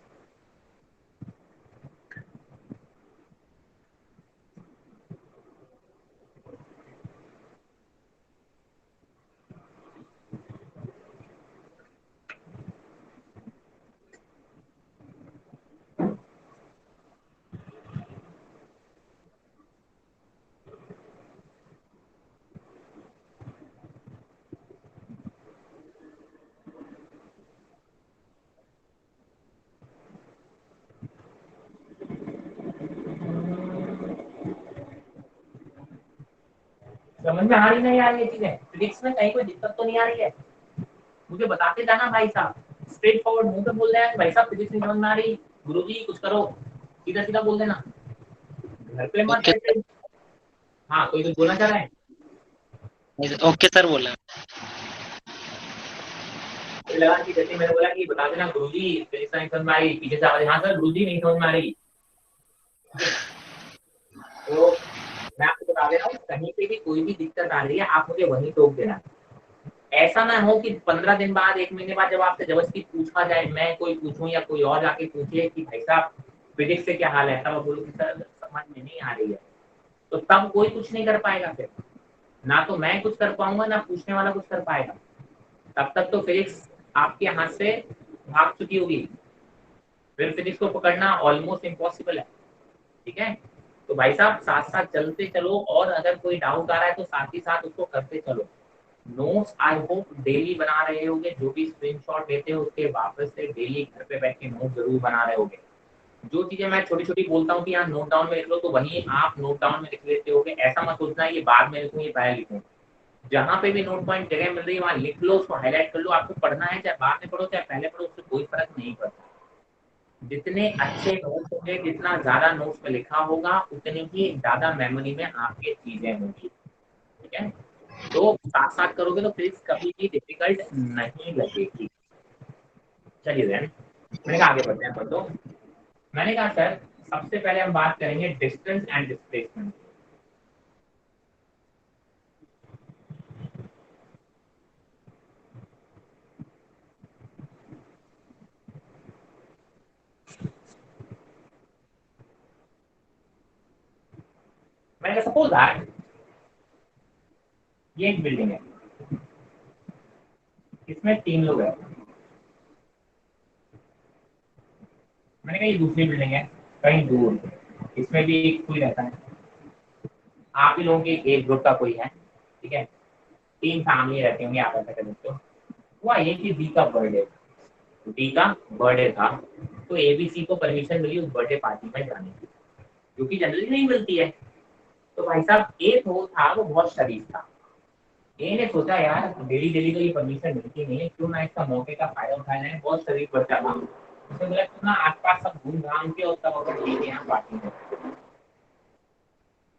समझ में आ रही नहीं आ रही है चीजें, फिजिक्स में कहीं कोई दिक्कत तो नहीं आ रही है, मुझे बताते जाना भाई साहब, स्ट्रेट फॉरवर्ड मुंह पे बोल रहे हैं भाई साहब फिजिक्स नहीं समझ में आ रही, गुरुजी कुछ करो, सीधा सीधा बोल देना, घर पे मत बैठे। हाँ कोई कुछ बोलना चाह रहा है? ओके सर बोला। लगा कि जैसे मैंने बोला कि बता देना गुरुजी फिजिक्स नहीं समझ में आई, पीछे से आवाज, हाँ सर गुरुजी नहीं समझ में आ रही। तो मैं आपको बता दे रहा हूँ, कहीं पे भी कोई भी दिक्कत आ रही है आप मुझे वहीं टोक देना। ऐसा ना हो कि 15 दिन बाद 1 महीने बाद जब आपसे जबरदस्ती पूछा जाए, मैं कोई पूछूं या कोई और जाके पूछे कि भाई साहब फिजिक्स से क्या हाल है, तब बोलो कि सर समझ में नहीं आ रही है, तो तब कोई कुछ नहीं कर पाएगा। फिर ना तो मैं कुछ कर पाऊंगा ना पूछने वाला कुछ कर पाएगा। तब तक तो फिजिक्स आपके हाथ से भाग चुकी होगी, फिर फिजिक्स को पकड़ना ऑलमोस्ट इम्पॉसिबल है। ठीक है, तो भाई साहब साथ साथ चलते चलो, और अगर कोई डाउट आ रहा है तो साथ ही साथ उसको करते चलो। नोट्स आई होप डेली बना रहे होगे, जो भी स्क्रीनशॉट लेते हो उसके वापस से डेली घर पे बैठ के नोट जरूर बना रहे होगे। जो चीजें मैं छोटी छोटी बोलता हूँ कि यहाँ नोट डाउन में लिख लो, तो वहीं आप नोट डाउन में लिख लेते होगे। ऐसा मत सोचना ये बाद में लिखूँ ये पहले लिखूँ। जहाँ पे भी नोट पॉइंट जगह मिल रही है वहाँ लिख लो, उसको हाईलाइट कर लो। आपको पढ़ना है चाहे बाद में पढ़ो चाहे पहले पढ़ो, उससे कोई फर्क नहीं पड़ता। जितने अच्छे नोट्स होंगे, जितना ज्यादा नोट्स में लिखा होगा, उतनी ही ज्यादा मेमोरी में आपके चीजें होंगी। ठीक है, तो साथ साथ करोगे तो फिजिक्स कभी भी डिफिकल्ट नहीं लगेगी। चलिए देन, मैंने कहा आगे बढ़ते हैं पर तो मैंने कहा सर सबसे पहले हम बात करेंगे डिस्टेंस एंड डिस्प्लेसमेंट। मैंने कहा सपोज दैट ये एक बिल्डिंग है, इसमें 3 लोग हैं। मैंने कहा ये दूसरी बिल्डिंग है कहीं दूर, इसमें भी कोई रहता है। आप ही लोगों की एक ग्रुप का कोई है, ठीक है, 3 फैमिली रहती होंगी, आप ऐसा कर सकते हो। हुआ ये कि डी का बर्थडे था, तो एबीसी को परमिशन मिली उस बर्थडे पार्टी में जाने की, जो कि जनरली नहीं मिलती है। तो भाई साहब ए तो था वो बहुत शरीफ था। ए ने सोचा यार डेली डेली तो ये परमिशन मिलती नहीं है, क्यों ना इसका मौके का फायदा उठाया जाए। बहुत शरीफ बच्चा था, उसने बोला क्यों ना आसपास सब घूम घाम के और तब अपन लेके यहाँ पार्टी में,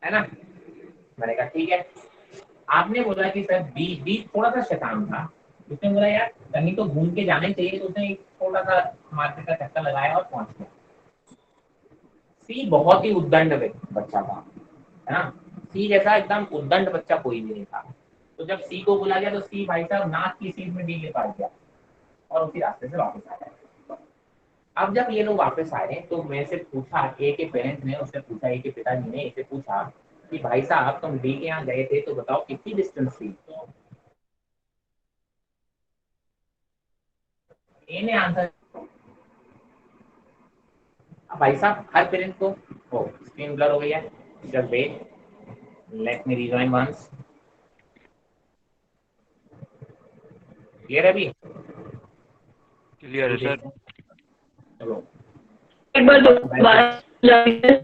है ना। मैंने कहा ठीक है। आपने बोला कि सर बी बी थोड़ा सा शैतान था, उसने बोला यार कहीं तो घूम के जाने चाहिए, तो उसने एक थोड़ा सा मार्केट का चक्कर लगाया और पहुंच गया। सी बहुत ही उद्दंड बच्चा था, है ना। सी जैसा एकदम उद्दंड बच्चा कोई भी नहीं था। तो जब सी को बुला गया तो सी भाई साहब नाक की सीट में डी ले पा गया और उसी रास्ते से वापस आ गया। अब जब ये लोग वापस आए तो मैं से पूछा, ए के पेरेंट्स ने उससे पूछा, ए के पिताजी ने इसे पूछा कि भाई साहब तुम डी के यहाँ गए थे तो बताओ कितनी डिस्टेंस थी। ए ने आंसर, भाई साहब हर पेरेंट को, ओ स्क्रीन ब्लर हो गई है, just wait let me rejoin once. Clear है अभी? क्लियर है सर। चलो एक बार दोबारा क्लियर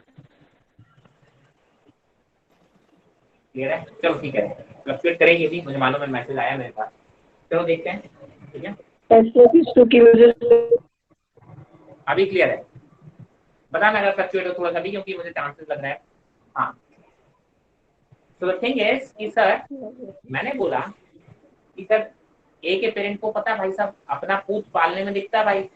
है, चलो ठीक है। फ्लक्चुएट करेगी भी, मुझे मालूम है, मैसेज आया मेरे पास। चलो देखते हैं, ठीक है की वजह से अभी क्लियर है। बता मैं अगर फ्लक्चुएट हो थोड़ा सा भी, क्योंकि मुझे चांसेस लग रहा है। हाँ, तो द थिंग इज कि सर मैंने बोला कि सर ए के पेरेंट को पता है भाई साहब अपना पूत पालने में दिखता है भाई।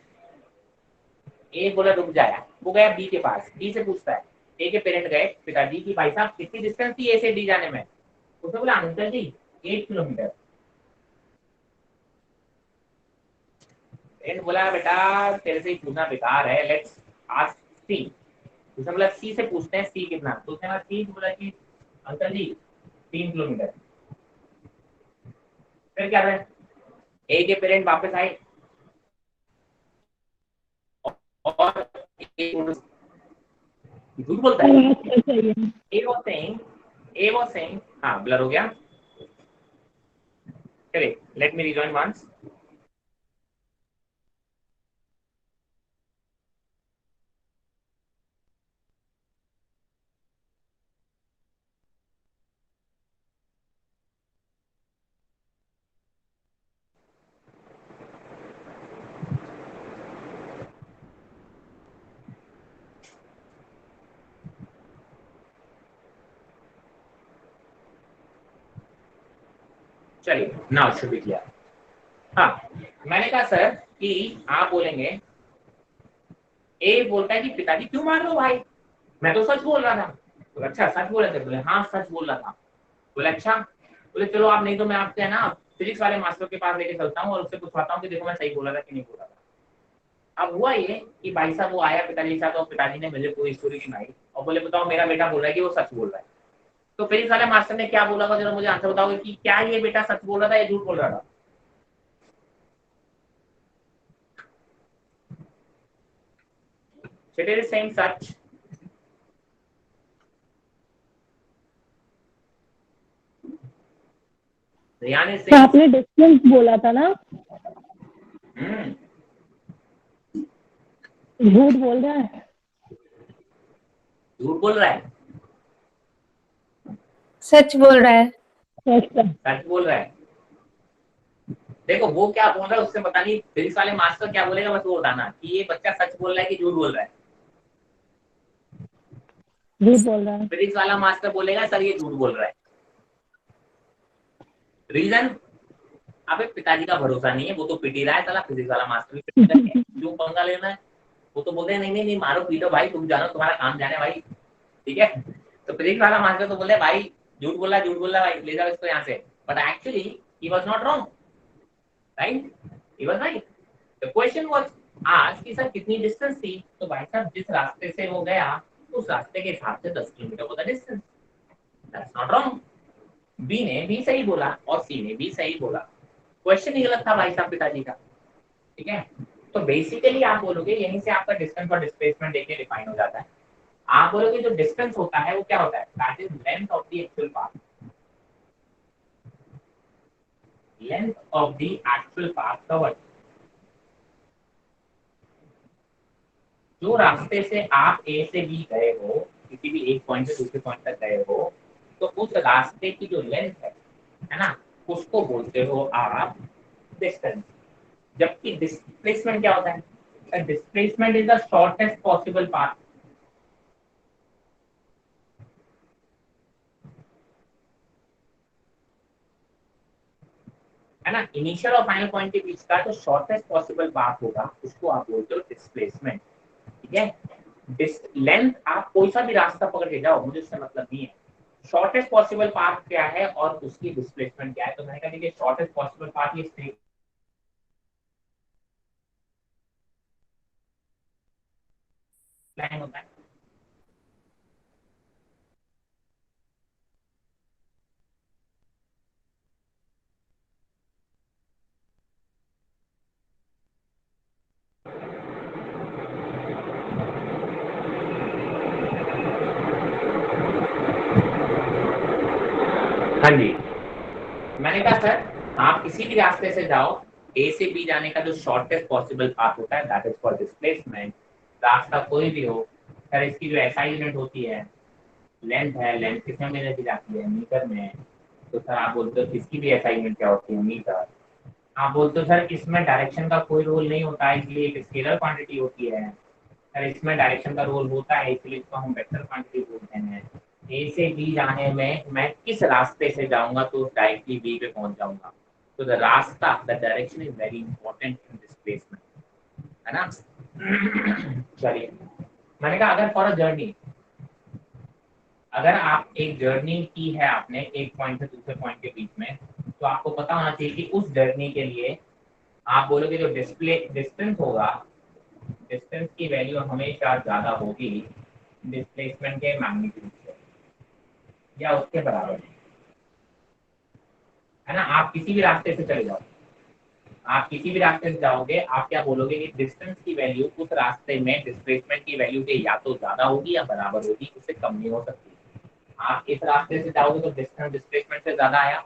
ए बोला रुक जाया, वो गया बी के पास, बी से पूछता है, ए के पेरेंट गए पिताजी की भाई साहब कितनी डिस्टेंस थी ए से डी जाने में। उसने बोला अंकल जी 8 किलोमीटर। पेरेंट बोला बेटा तेरे से ही पूछना बेकार है, लेट्स आस्क सी। उसने बोला सी से पूछते हैं सी कितना। तो उसने बोला सी बोला कि अंकल जी 3 किलोमीटर। फिर क्या है, ए के पेरेंट वापस आए और झूठ बोलता है। ए वाज सेइंग हाँ ब्लर हो गया, चलिए लेट मी रिजॉइन वंस। चलिए नाउ शुड बी क्लियर। हाँ मैंने कहा सर कि आप बोलेंगे, ए बोलता है कि पिताजी क्यों मार रहे हो भाई, मैं तो सच बोल रहा था। बोले अच्छा सच बोल रहे थे? बोले हाँ सच बोल रहा था। बोले अच्छा, बोले चलो आप नहीं तो मैं आपसे है ना फिजिक्स वाले मास्टर के पास लेके चलता हूँ और उससे पूछवाता हूँ कि देखो मैं सही बोला था कि नहीं बोला था। अब हुआ ये कि भाई साहब वो आया पिताजी के साथ और पिताजी ने मुझे पूरी स्टोरी सुनाई और बोले बताओ मेरा बेटा बोल रहा है कि वो सच बोल रहा है। तो फिजिक्स वाले मास्टर ने क्या बोला था, जरा मुझे आंसर बताओगे कि क्या ये बेटा सच बोल रहा था या झूठ बोल रहा था? It is saying such. Riyan is तो saying आपने डिस्टेंस बोला था ना, झूठ बोल रहा है। झूठ बोल रहा है, सच बोल रहा है। सच बोल रहा है। देखो वो क्या बोल रहा है उससे पता नहीं, फिजिक्स वाले मास्टर क्या बोलेगा बस वो बताना कि ये बच्चा सच बोल रहा है कि झूठ बोल रहा है। झूठ बोल रहा है। फिजिक्स वाला मास्टर बोलेगा सर ये झूठ बोल रहा है। रीजन, अबे पिताजी का भरोसा नहीं है, वो तो पिट ही रहा है साला, फिजिक्स वाला मास्टर भी पिट रहा है, क्यों पंगा लेना है? वो तो बोलते हैं नहीं नहीं नहीं मारो पीटो भाई, तुम जानो तुम्हारा काम जाने भाई, ठीक है। तो फिजिक्स वाला मास्टर तो बोले भाई झूठ बोल रहा भाई, ले जाओ इसको यहाँ से। But actually he was not wrong, right, he was right. The question was आज कि सर कितनी डिस्टेंस थी, तो भाई साहब जिस रास्ते से वो गया उस रास्ते के हिसाब से 10 किलोमीटर होता distance, that's not wrong. B ने भी सही बोला और सी ने भी सही बोला, क्वेश्चन ही गलत था भाई साहब पिताजी का, ठीक है। तो बेसिकली आप बोलोगे यहीं से आपका डिस्टेंस और डिस्प्लेसमेंट देखिए डिफाइन हो जाता है। आप बोलोगे जो डिस्टेंस होता है वो क्या होता है, that is length of the actual path, length of the actual path covered. जो रास्ते से आप ए से बी गए हो, किसी भी एक पॉइंट से दूसरे पॉइंट तक गए हो, तो उस रास्ते की जो लेंथ है ना, उसको बोलते हो आप डिस्टेंस। जबकि डिस्प्लेसमेंट क्या होता है, displacement is the shortest possible path. है ना, इनिशियल और फाइनल पॉइंट के बीच का जो शॉर्टेस्ट पॉसिबल पाथ होगा उसको आप बोलते हो डिस्प्लेसमेंट, ठीक है। लेंथ आप कोई सा भी रास्ता पकड़ के जाओ, मुझे उससे मतलब नहीं है, शॉर्टेस्ट पॉसिबल पाथ क्या है और उसकी डिस्प्लेसमेंट क्या है। तो मैंने कहा देखिए शॉर्टेस्ट पॉसिबल पाथ ये स्ट्रेट लाइन होता है। हाँ जी, मैंने कहा सर आप किसी भी रास्ते से जाओ, ए से बी जाने का जो शॉर्टेस्ट पॉसिबल पाथ होता है दैट इज फॉर डिस्प्लेसमेंट। रास्ता कोई भी हो, सर इसकी जो एसआई यूनिट होती है लेंथ है, लेंथ किस में मेजर की जाती है, मीटर में। तो सर आप बोलते हो इसकी भी एसआई यूनिट क्या होती है, मीटर। आप बोलते हो सर इसमें डायरेक्शन का कोई रोल नहीं होता है इसलिए एक स्केलर क्वांटिटी होती है। सर इसमें डायरेक्शन का रोल होता है इसलिए इसको हम वेक्टर क्वांटिटी बोलते हैं। ए से बी जाने में मैं किस रास्ते से जाऊंगा तो डायरेक्टली बी पे पहुंच जाऊंगा। तो द रास्ता, the direction is very important in displacement, है ना। चलिए, मैंने कहा अगर फॉर अ जर्नी, अगर आप एक जर्नी की है आपने एक पॉइंट से दूसरे पॉइंट के बीच में, तो आपको पता होना चाहिए कि उस जर्नी के लिए आप बोलोगे जो डिस्टेंस होगा, डिस्टेंस की वैल्यू हमेशा ज्यादा होगी डिस्प्लेसमेंट के मैग्नीट्यूड से या उसके बराबर, है ना। आप किसी भी रास्ते से चले जाओ, आप किसी भी रास्ते से जाओगे, आप क्या बोलोगे कि डिस्टेंस की वैल्यू उस रास्ते में डिस्प्लेसमेंट की वैल्यू के या तो ज्यादा होगी या बराबर होगी, उससे कम नहीं हो सकती। आप इस रास्ते से जाओगे तो डिस्टेंस डिस्प्लेसमेंट से ज्यादा आया,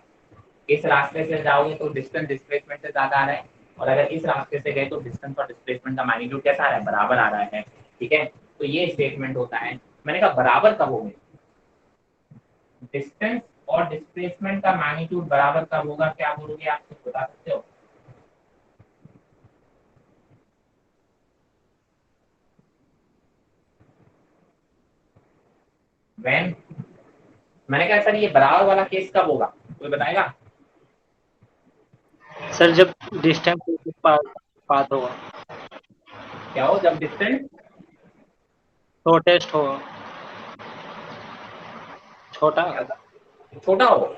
इस रास्ते से जाओगे तो डिस्टेंस डिस्प्लेसमेंट से ज्यादा आ रहा है, और अगर इस रास्ते से गए तो डिस्टेंस और डिस्प्लेसमेंट का मैग्नीट्यूड कैसा आ रहा है, बराबर आ रहा है, ठीक है। तो ये स्टेटमेंट होता है। मैंने कहा बराबर कब होंगे, डिस्टेंस और डिस्प्लेसमेंट का मैग्नीट्यूड बराबर कब होगा, क्या बोलोगे आप कुछ बता सकते हो? व्हेन, मैंने कहा सर ये बराबर वाला केस कब होगा, कोई बताएगा? सर जब डिस्टेंस पाथ होगा। क्या हो जब डिस्टेंस शॉर्टेस्ट हो, छोटा, छोटा हो,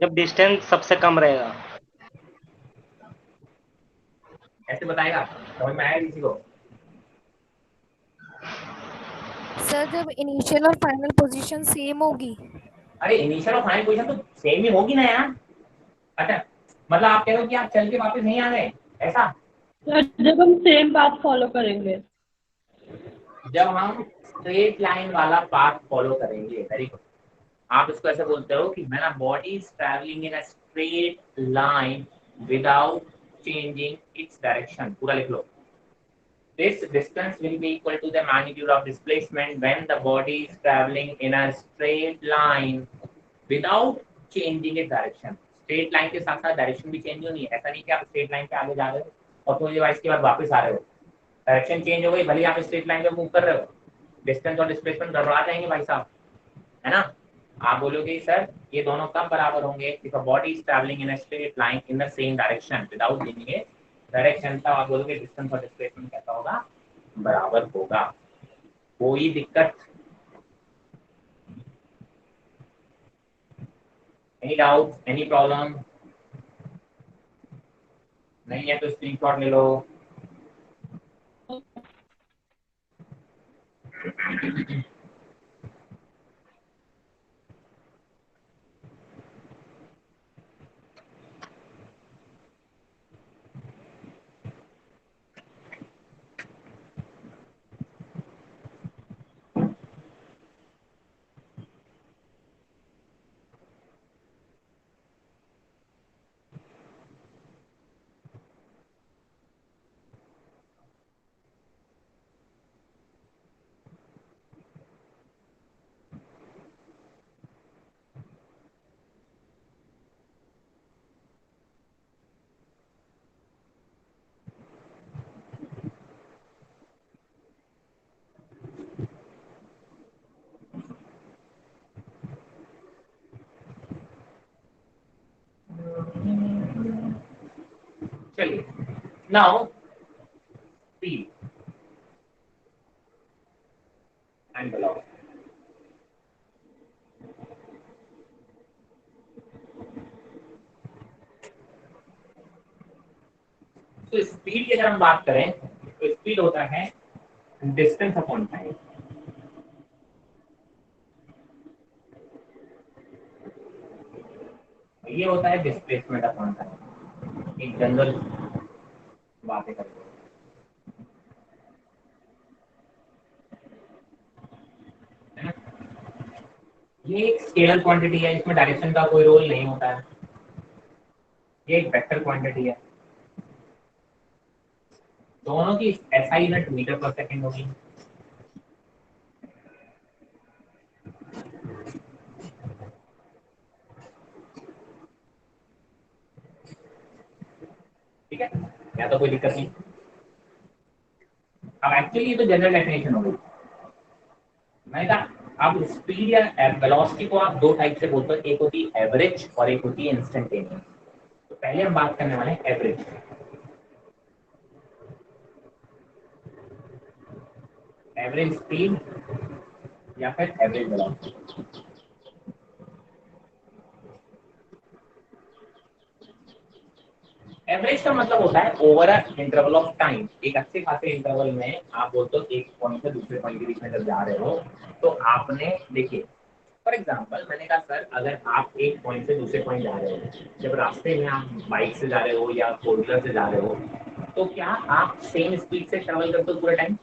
जब डिस्टेंस सबसे कम रहेगा। ऐसे बताएगा, समझ में आया किसी को? सर जब इनिशियल और फाइनल पोजीशन सेम होगी। अरे इनिशियल और फाइनल पोजीशन तो सेम ही होगी ना यार। अच्छा मतलब आप कह रहे हो कि आप चल के वापस नहीं आ गए, ऐसा? जब हम सेम पाथ फॉलो करेंगे, जब हम स्ट्रेट लाइन वाला पाथ फॉलो करेंगे, वेरी गुड। आप इसको ऐसे बोलते हो कि when a body is travelling in a straight line without changing its direction, पूरा लिख लो। This distance will be equal to the magnitude of displacement when the body is traveling in a straight line without changing its direction. Straight line के साथ साथ direction भी change होनी है। ऐसा नहीं कि आप स्ट्रेट लाइन पे आगे जा रहे हो और थोड़ी देर इसके बाद वापस आ रहे हो, डायरेक्शन चेंज हो गई, भले आप स्ट्रेट लाइन पे मूव कर रहे हो, डिस्टेंस और डिस्प्लेसमेंट गड़बड़ा जाएंगे भाई साहब, है ना? आप बोलोगे सर ये दोनों कब बराबर होंगे? If a body is travelling in a straight line in the same direction without changing its direction, तब आप बोलोगे डिस्टेंस और डिस्प्लेसमेंट कैसा होगा? बराबर होगा। कोई दिक्कत? Any doubt, any problem? नहीं है तो स्क्रीनशॉट ले लो। चलिए नाउ स्पीड एंड वेलोसिटी। तो स्पीड की अगर हम बात करें तो स्पीड होता है डिस्टेंस अपॉन टाइम। ये होता है डिस्प्लेसमेंट अपॉन टाइम। एक जनरल बातें करते हैं, ये एक स्केलर क्वांटिटी है, इसमें डायरेक्शन का कोई रोल नहीं होता है। ये एक वेक्टर क्वांटिटी है, दोनों की SI यूनिट मीटर पर सेकंड होगी। ठीक है, या तो कोई दिक्कत नहीं। अब एक्चुअली ये तो जनरल डेफिनेशन हो गई। मैंने कहा अब स्पीड या वेलोसिटी को आप दो टाइप से बोलते हो, एक होती है एवरेज और एक होती है इंस्टेंटेनियस। तो पहले हम बात करने वाले हैं एवरेज। एवरेज स्पीड या फिर एवरेज वेलोसिटी। एवरेज का मतलब होता है over a interval of time. एक अच्छे खासे इंटरवल में आप बोलते हो एक पॉइंट से दूसरे पॉइंट के बीच में जब जा रहे हो तो आपने देखिए फॉर एग्जांपल मैंने कहा सर अगर आप एक पॉइंट से दूसरे पॉइंट जा रहे हो, जब रास्ते में आप बाइक से जा रहे हो या फोर व्हीलर से जा रहे हो, तो क्या आप सेम स्पीड से ट्रेवल करते हो पूरे टाइम,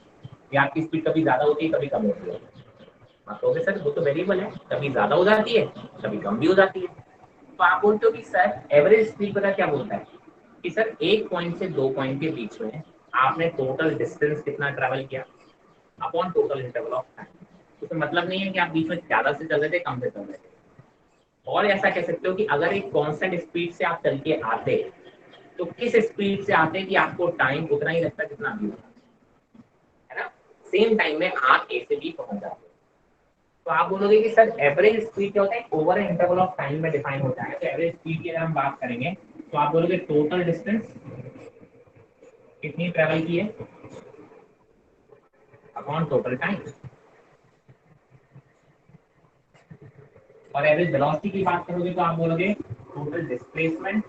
या आपकी स्पीड कभी ज्यादा होती है कभी कम होती है? आप कहोगे सर वो तो वेरिएबल है, कभी ज्यादा हो जाती है कभी कम भी हो जाती है। तो आप बोलते हो कि सर एवरेज स्पीड पता क्या बोलता है कि सर एक पॉइंट से दो पॉइंट के बीच में आपने टोटल डिस्टेंस कितना ट्रैवल किया upon total interval of time. तो मतलब नहीं है कि आप बीच में ज्यादा से चल रहे थे कम से चल रहे थे। और ऐसा कह सकते हो कि अगर एक कांस्टेंट स्पीड से आप चल के आते तो किस स्पीड से आते कि आपको टाइम उतना ही लगता जितना भी होता है ना, सेम टाइम में आप A से B पहुंच जाते। तो आप बोलोगे कि सर एवरेज स्पीड क्या होता है, ओवर इंटरवल ऑफ टाइम में डिफाइन होता है। तो एवरेज स्पीड की अगर हम बात करेंगे तो आप बोलोगे टोटल डिस्टेंस कितनी ट्रेवल की है अपॉन टोटल टाइम। और एवरेज वेलोसिटी की बात करोगे तो आप बोलोगे total displacement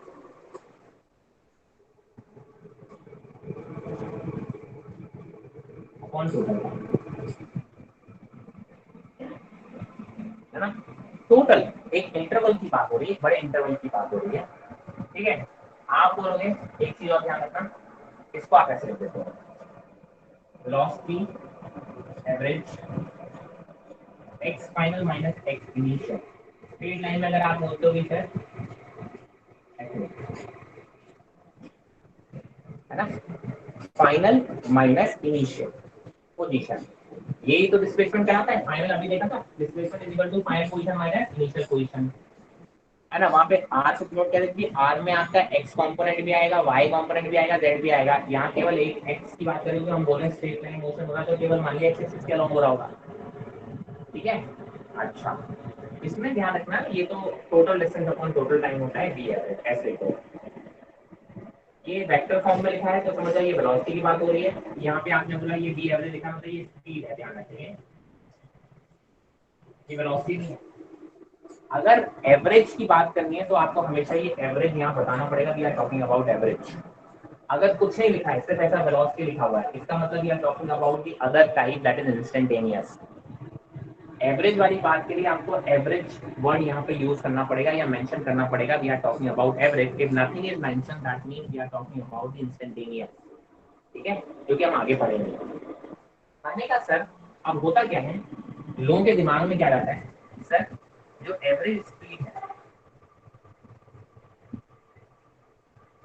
upon total time, है ना। टोटल एक इंटरवल की बात हो रही है, बड़े इंटरवल की बात हो रही है, ठीक है। आप बोलोगे एक चीज और ध्यान रखना, इसको आप ऐसे लिख देते हो, velocity average x final minus x initial. Straight line में अगर आप बोलते हो कि सर ऐसे लिखो, है ना, फाइनल माइनस इनिशियल पोजीशन, यही तो डिस्प्लेसमेंट कराता है। फाइनल अभी देखा था, displacement is equal to final position minus initial position, है ना। वहाँ पे आर से नोट कर दीजिए, आर में आपका एक्स कंपोनेंट भी आएगा, वाई कंपोनेंट भी आएगा, जेड भी आएगा। यहाँ केवल एक एक्स की बात करेंगे, हम बोल रहे हैं स्ट्रेट लाइन मोशन होगा तो केवल मान लिया एक्स एक्सिस के अलॉन्ग हो रहा होगा, ठीक है। अच्छा, इसमें ध्यान रखना ये तो total distance upon total time होता है बी एवरेज, ऐसे तो ये वेक्टर फॉर्म में लिखा है तो समझ ये वेलोसिटी की बात हो रही है। यहाँ पे आपने बोला ये बी एवरेज लिखा, मतलब ये स्पीड है, ध्यान रखिए ये वेलोसिटी नहीं है। अगर एवरेज की बात करनी है तो आपको हमेशा ये एवरेज यहाँ बताना पड़ेगा, we are talking about average. अगर कुछ नहीं लिखा है, सिर्फ ऐसा वेलोसिटी लिखा हुआ है, इसका मतलब we are talking about the other type that is instantaneous. Average वाली बात के लिए आपको एवरेज वर्ड यहाँ पे यूज करना पड़ेगा या मेंशन करना पड़ेगा, we are talking about average. If nothing is mention that means we are talking about instantaneous, ठीक है, क्योंकि हम आगे पढ़ेंगे। कहने का सर अब होता क्या है, लोगों के दिमाग में क्या रहता है, सर जो एवरेज स्पीड है,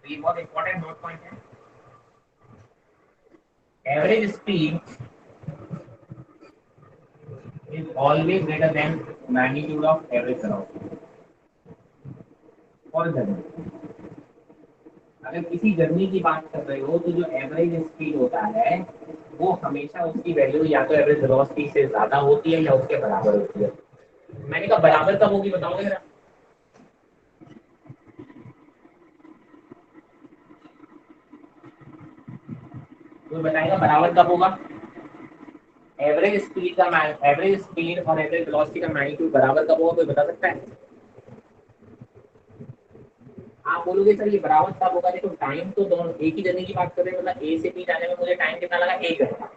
तो ये बहुत इंपॉर्टेंट नोट पॉइंट है, average speed is always greater than magnitude of average velocity for journey। अगर किसी जर्नी की बात कर रहे हो तो जो एवरेज स्पीड होता है वो हमेशा उसकी वैल्यू या तो एवरेज वेलोसिटी से ज्यादा होती है या उसके बराबर होती है। मैंने कहा बराबर कब होगी बताओगे जरा, कोई बताएगा बराबर कब होगा? एवरेज स्पीड का एवरेज स्पीड और एवरेज वेलोसिटी का मैग्नीट्यूड बराबर कब होगा, कोई बता सकता है? आप बोलोगे सर ये बराबर तब होगा, देखो टाइम तो दोनों एक ही जर्नी की बात कर रहे हैं, मतलब ए से बी जाने में मुझे टाइम कितना लगा, 1 घंटा।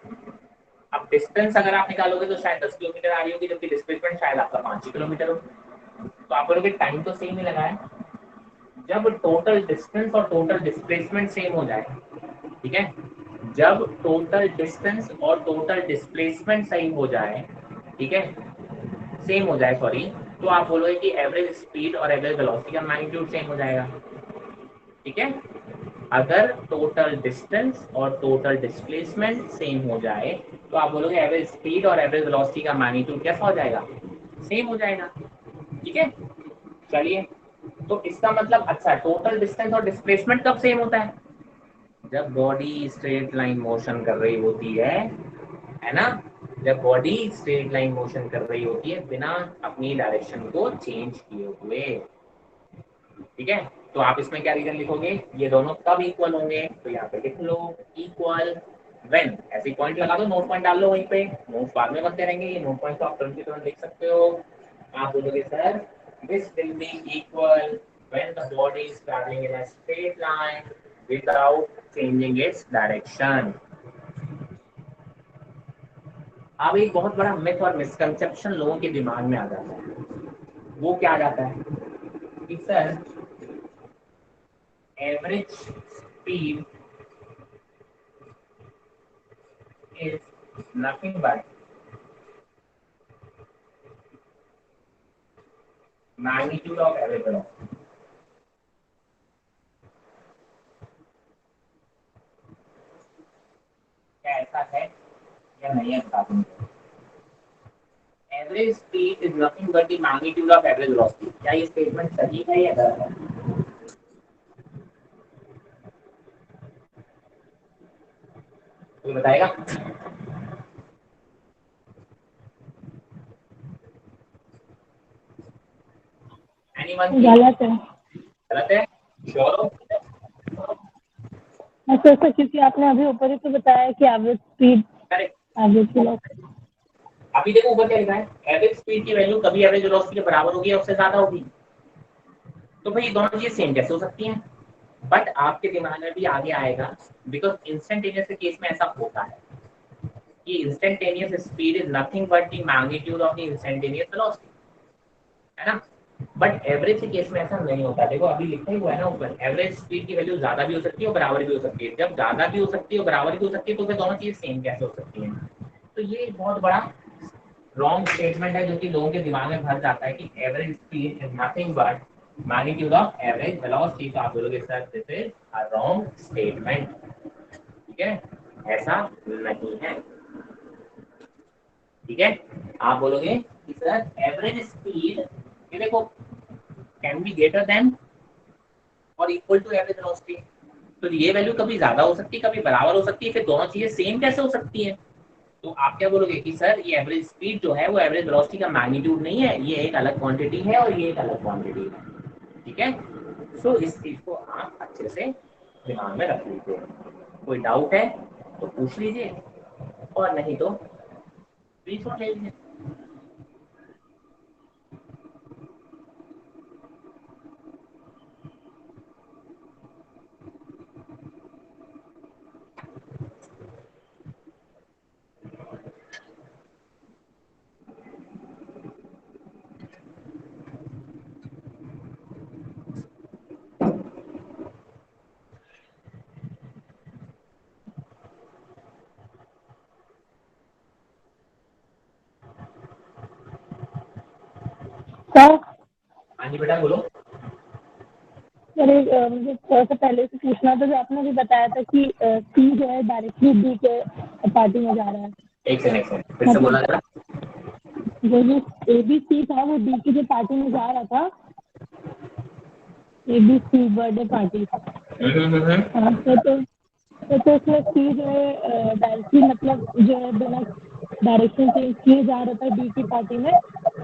अब डिस्टेंस अगर आप निकालोगे तो शायद 10 किलोमीटर आ रही होगी, जबकि डिस्प्लेसमेंट शायद आपका 5 किलोमीटर हो, तो आप बोलोगे टाइम तो सेम ही लगा है। जब टोटल डिस्टेंस और टोटल डिस्प्लेसमेंट सेम हो जाए, ठीक है, जब टोटल डिस्टेंस और टोटल डिस्प्लेसमेंट सही हो जाए, ठीक है, सेम हो जाए सॉरी, तो आप बोलोगे कि एवरेज स्पीड और एवरेज वेलोसिटी का मैग्नीट्यूड सेम हो जाएगा, ठीक है। अगर टोटल डिस्टेंस और टोटल डिस्प्लेसमेंट सेम हो जाए तो आप बोलोगे एवरेज स्पीड और एवरेज वेलोसिटी का मैग्नीट्यूड कैसा हो जाएगा, सेम हो जाएगा, ठीक है। चलिए, तो इसका मतलब अच्छा टोटल डिस्टेंस और डिस्प्लेसमेंट कब सेम होता है, जब बॉडी स्ट्रेट लाइन मोशन कर रही होती है ना, जब बॉडी स्ट्रेट लाइन मोशन कर रही होती है बिना अपनी डायरेक्शन को चेंज किए हुए, ठीक है। तो आप इसमें क्या रीजन लिखोगे, ये दोनों कब इक्वल होंगे, तो यहाँ पे लिख लो इक्वल व्हेन, ऐसे पॉइंट लगा दो, नोट पॉइंट डाल लो वहीं पे, नोट बाद में बनते रहेंगे, ये नोट पॉइंट तो आप तुरंत की तुरंत लिख सकते हो। आप बोलोगे sir this will be equal when the body is travelling in a straight line without changing its direction. अब एक बहुत बड़ा मिथ और मिसकंसेप्शन लोगों के दिमाग में आ जाता है, वो क्या आ जाता है कि sir average speed is nothing but magnitude of average velocity। क्या ऐसा है या नहीं है बता दूं। Average speed is nothing but the magnitude of average velocity, क्या ये स्टेटमेंट सही है या गलत है? कोई बताएगा? Only one case? गलत है। गलत है, श्योर हो? अच्छा सर, क्योंकि आपने अभी ऊपर ही तो बताया कि average speed correct. Average velocity. अभी देखो ऊपर क्या लिखा है, एवरेज स्पीड की वैल्यू कभी एवरेज वेलोसिटी के बराबर होगी या उससे ज्यादा होगी। तो भाई दोनों चीजें सेम कैसे हो सकती हैं? बट आपके दिमाग में भी आगे आएगा, बिकॉज इंस्टेंटेनियस के केस में ऐसा होता है कि instantaneous speed is nothing but the magnitude of the instantaneous velocity, है ना। बट एवरेज के केस में ऐसा नहीं होता। देखो अभी लिखा ही हुआ है ना ऊपर, एवरेज स्पीड की वैल्यू ज्यादा भी हो सकती है और बराबर भी हो सकती है। जब ज्यादा भी हो सकती है और बराबर भी हो सकती है तो फिर दोनों चीजें सेम कैसे हो सकती हैं? तो ये एक बहुत बड़ा रॉन्ग स्टेटमेंट है जो कि लोगों के दिमाग में भर जाता है कि average speed is nothing but magnitude of average velocity. तो आप बोलोगे sir this is a wrong statement, ठीक है, ऐसा नहीं है, ठीक है। आप बोलोगे कि सर एवरेज स्पीड, ये देखो, कैन बी ग्रेटर देन और इक्वल टू एवरेज वेलोसिटी। तो ये वैल्यू कभी ज्यादा हो सकती है, कभी बराबर हो सकती है, फिर दोनों चीजें सेम कैसे हो सकती है? तो आप क्या बोलोगे कि सर ये एवरेज स्पीड जो है वो एवरेज वेलोसिटी का मैग्नीट्यूड नहीं है, ये एक अलग क्वांटिटी है और ये एक अलग क्वांटिटी है, ठीक है। सो इस चीज को आप अच्छे से दिमाग में रख लीजिए। कोई डाउट है तो पूछ लीजिए और नहीं तो प्लीज ले लीजिए। सर हाँ जी बेटा बोलो। अरे मुझे थोड़ा सा पहले से पूछना था, जो आपने भी बताया था कि सी जो है डायरेक्टली डी के पार्टी में जा रहा है। एक सेकंड फिर से बोला जरा। जो ABC था वो डी की जो पार्टी में जा रहा था, ABC बर्थडे पार्टी। हाँ तो उसमें सी जो है डायरेक्टली मतलब जो है बिना डायरेक्शन चेंज किए जा रहा था डी की पार्टी में,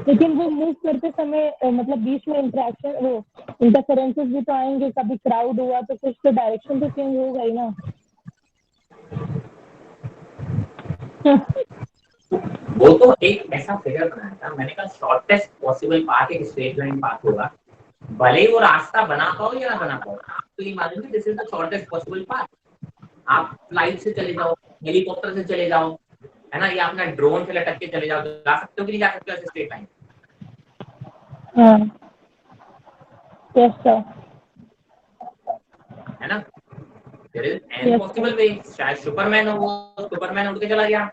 लेकिन वो मूव करते समय मतलब बीच में इंटरेक्शन वो इंटरफेरेंसेस भी तो आएंगे, कभी क्राउड हुआ तो कुछ तो डायरेक्शन तो चेंज होगा ही ना। वो तो एक ऐसा फिगर बनाया था मैंने कहा, शॉर्टेस्ट पॉसिबल पाथ एक स्ट्रेट लाइन पाथ होगा, भले ही वो रास्ता बना पाओ या ना बना पाओ, तो ये मालूम है this is the shortest possible path. आप फ्लाइट से चले जाओ, हेलीकॉप्टर से चले जाओ, है ना, या अपना ड्रोन से लटक के चले जाओ, तो जा सकते हो कि नहीं जा सकते हो ऐसे स्ट्रेट लाइन? Yes sir. है ना, there is an possible way. शायद सुपरमैन हो, वो सुपरमैन उड़ के चला गया।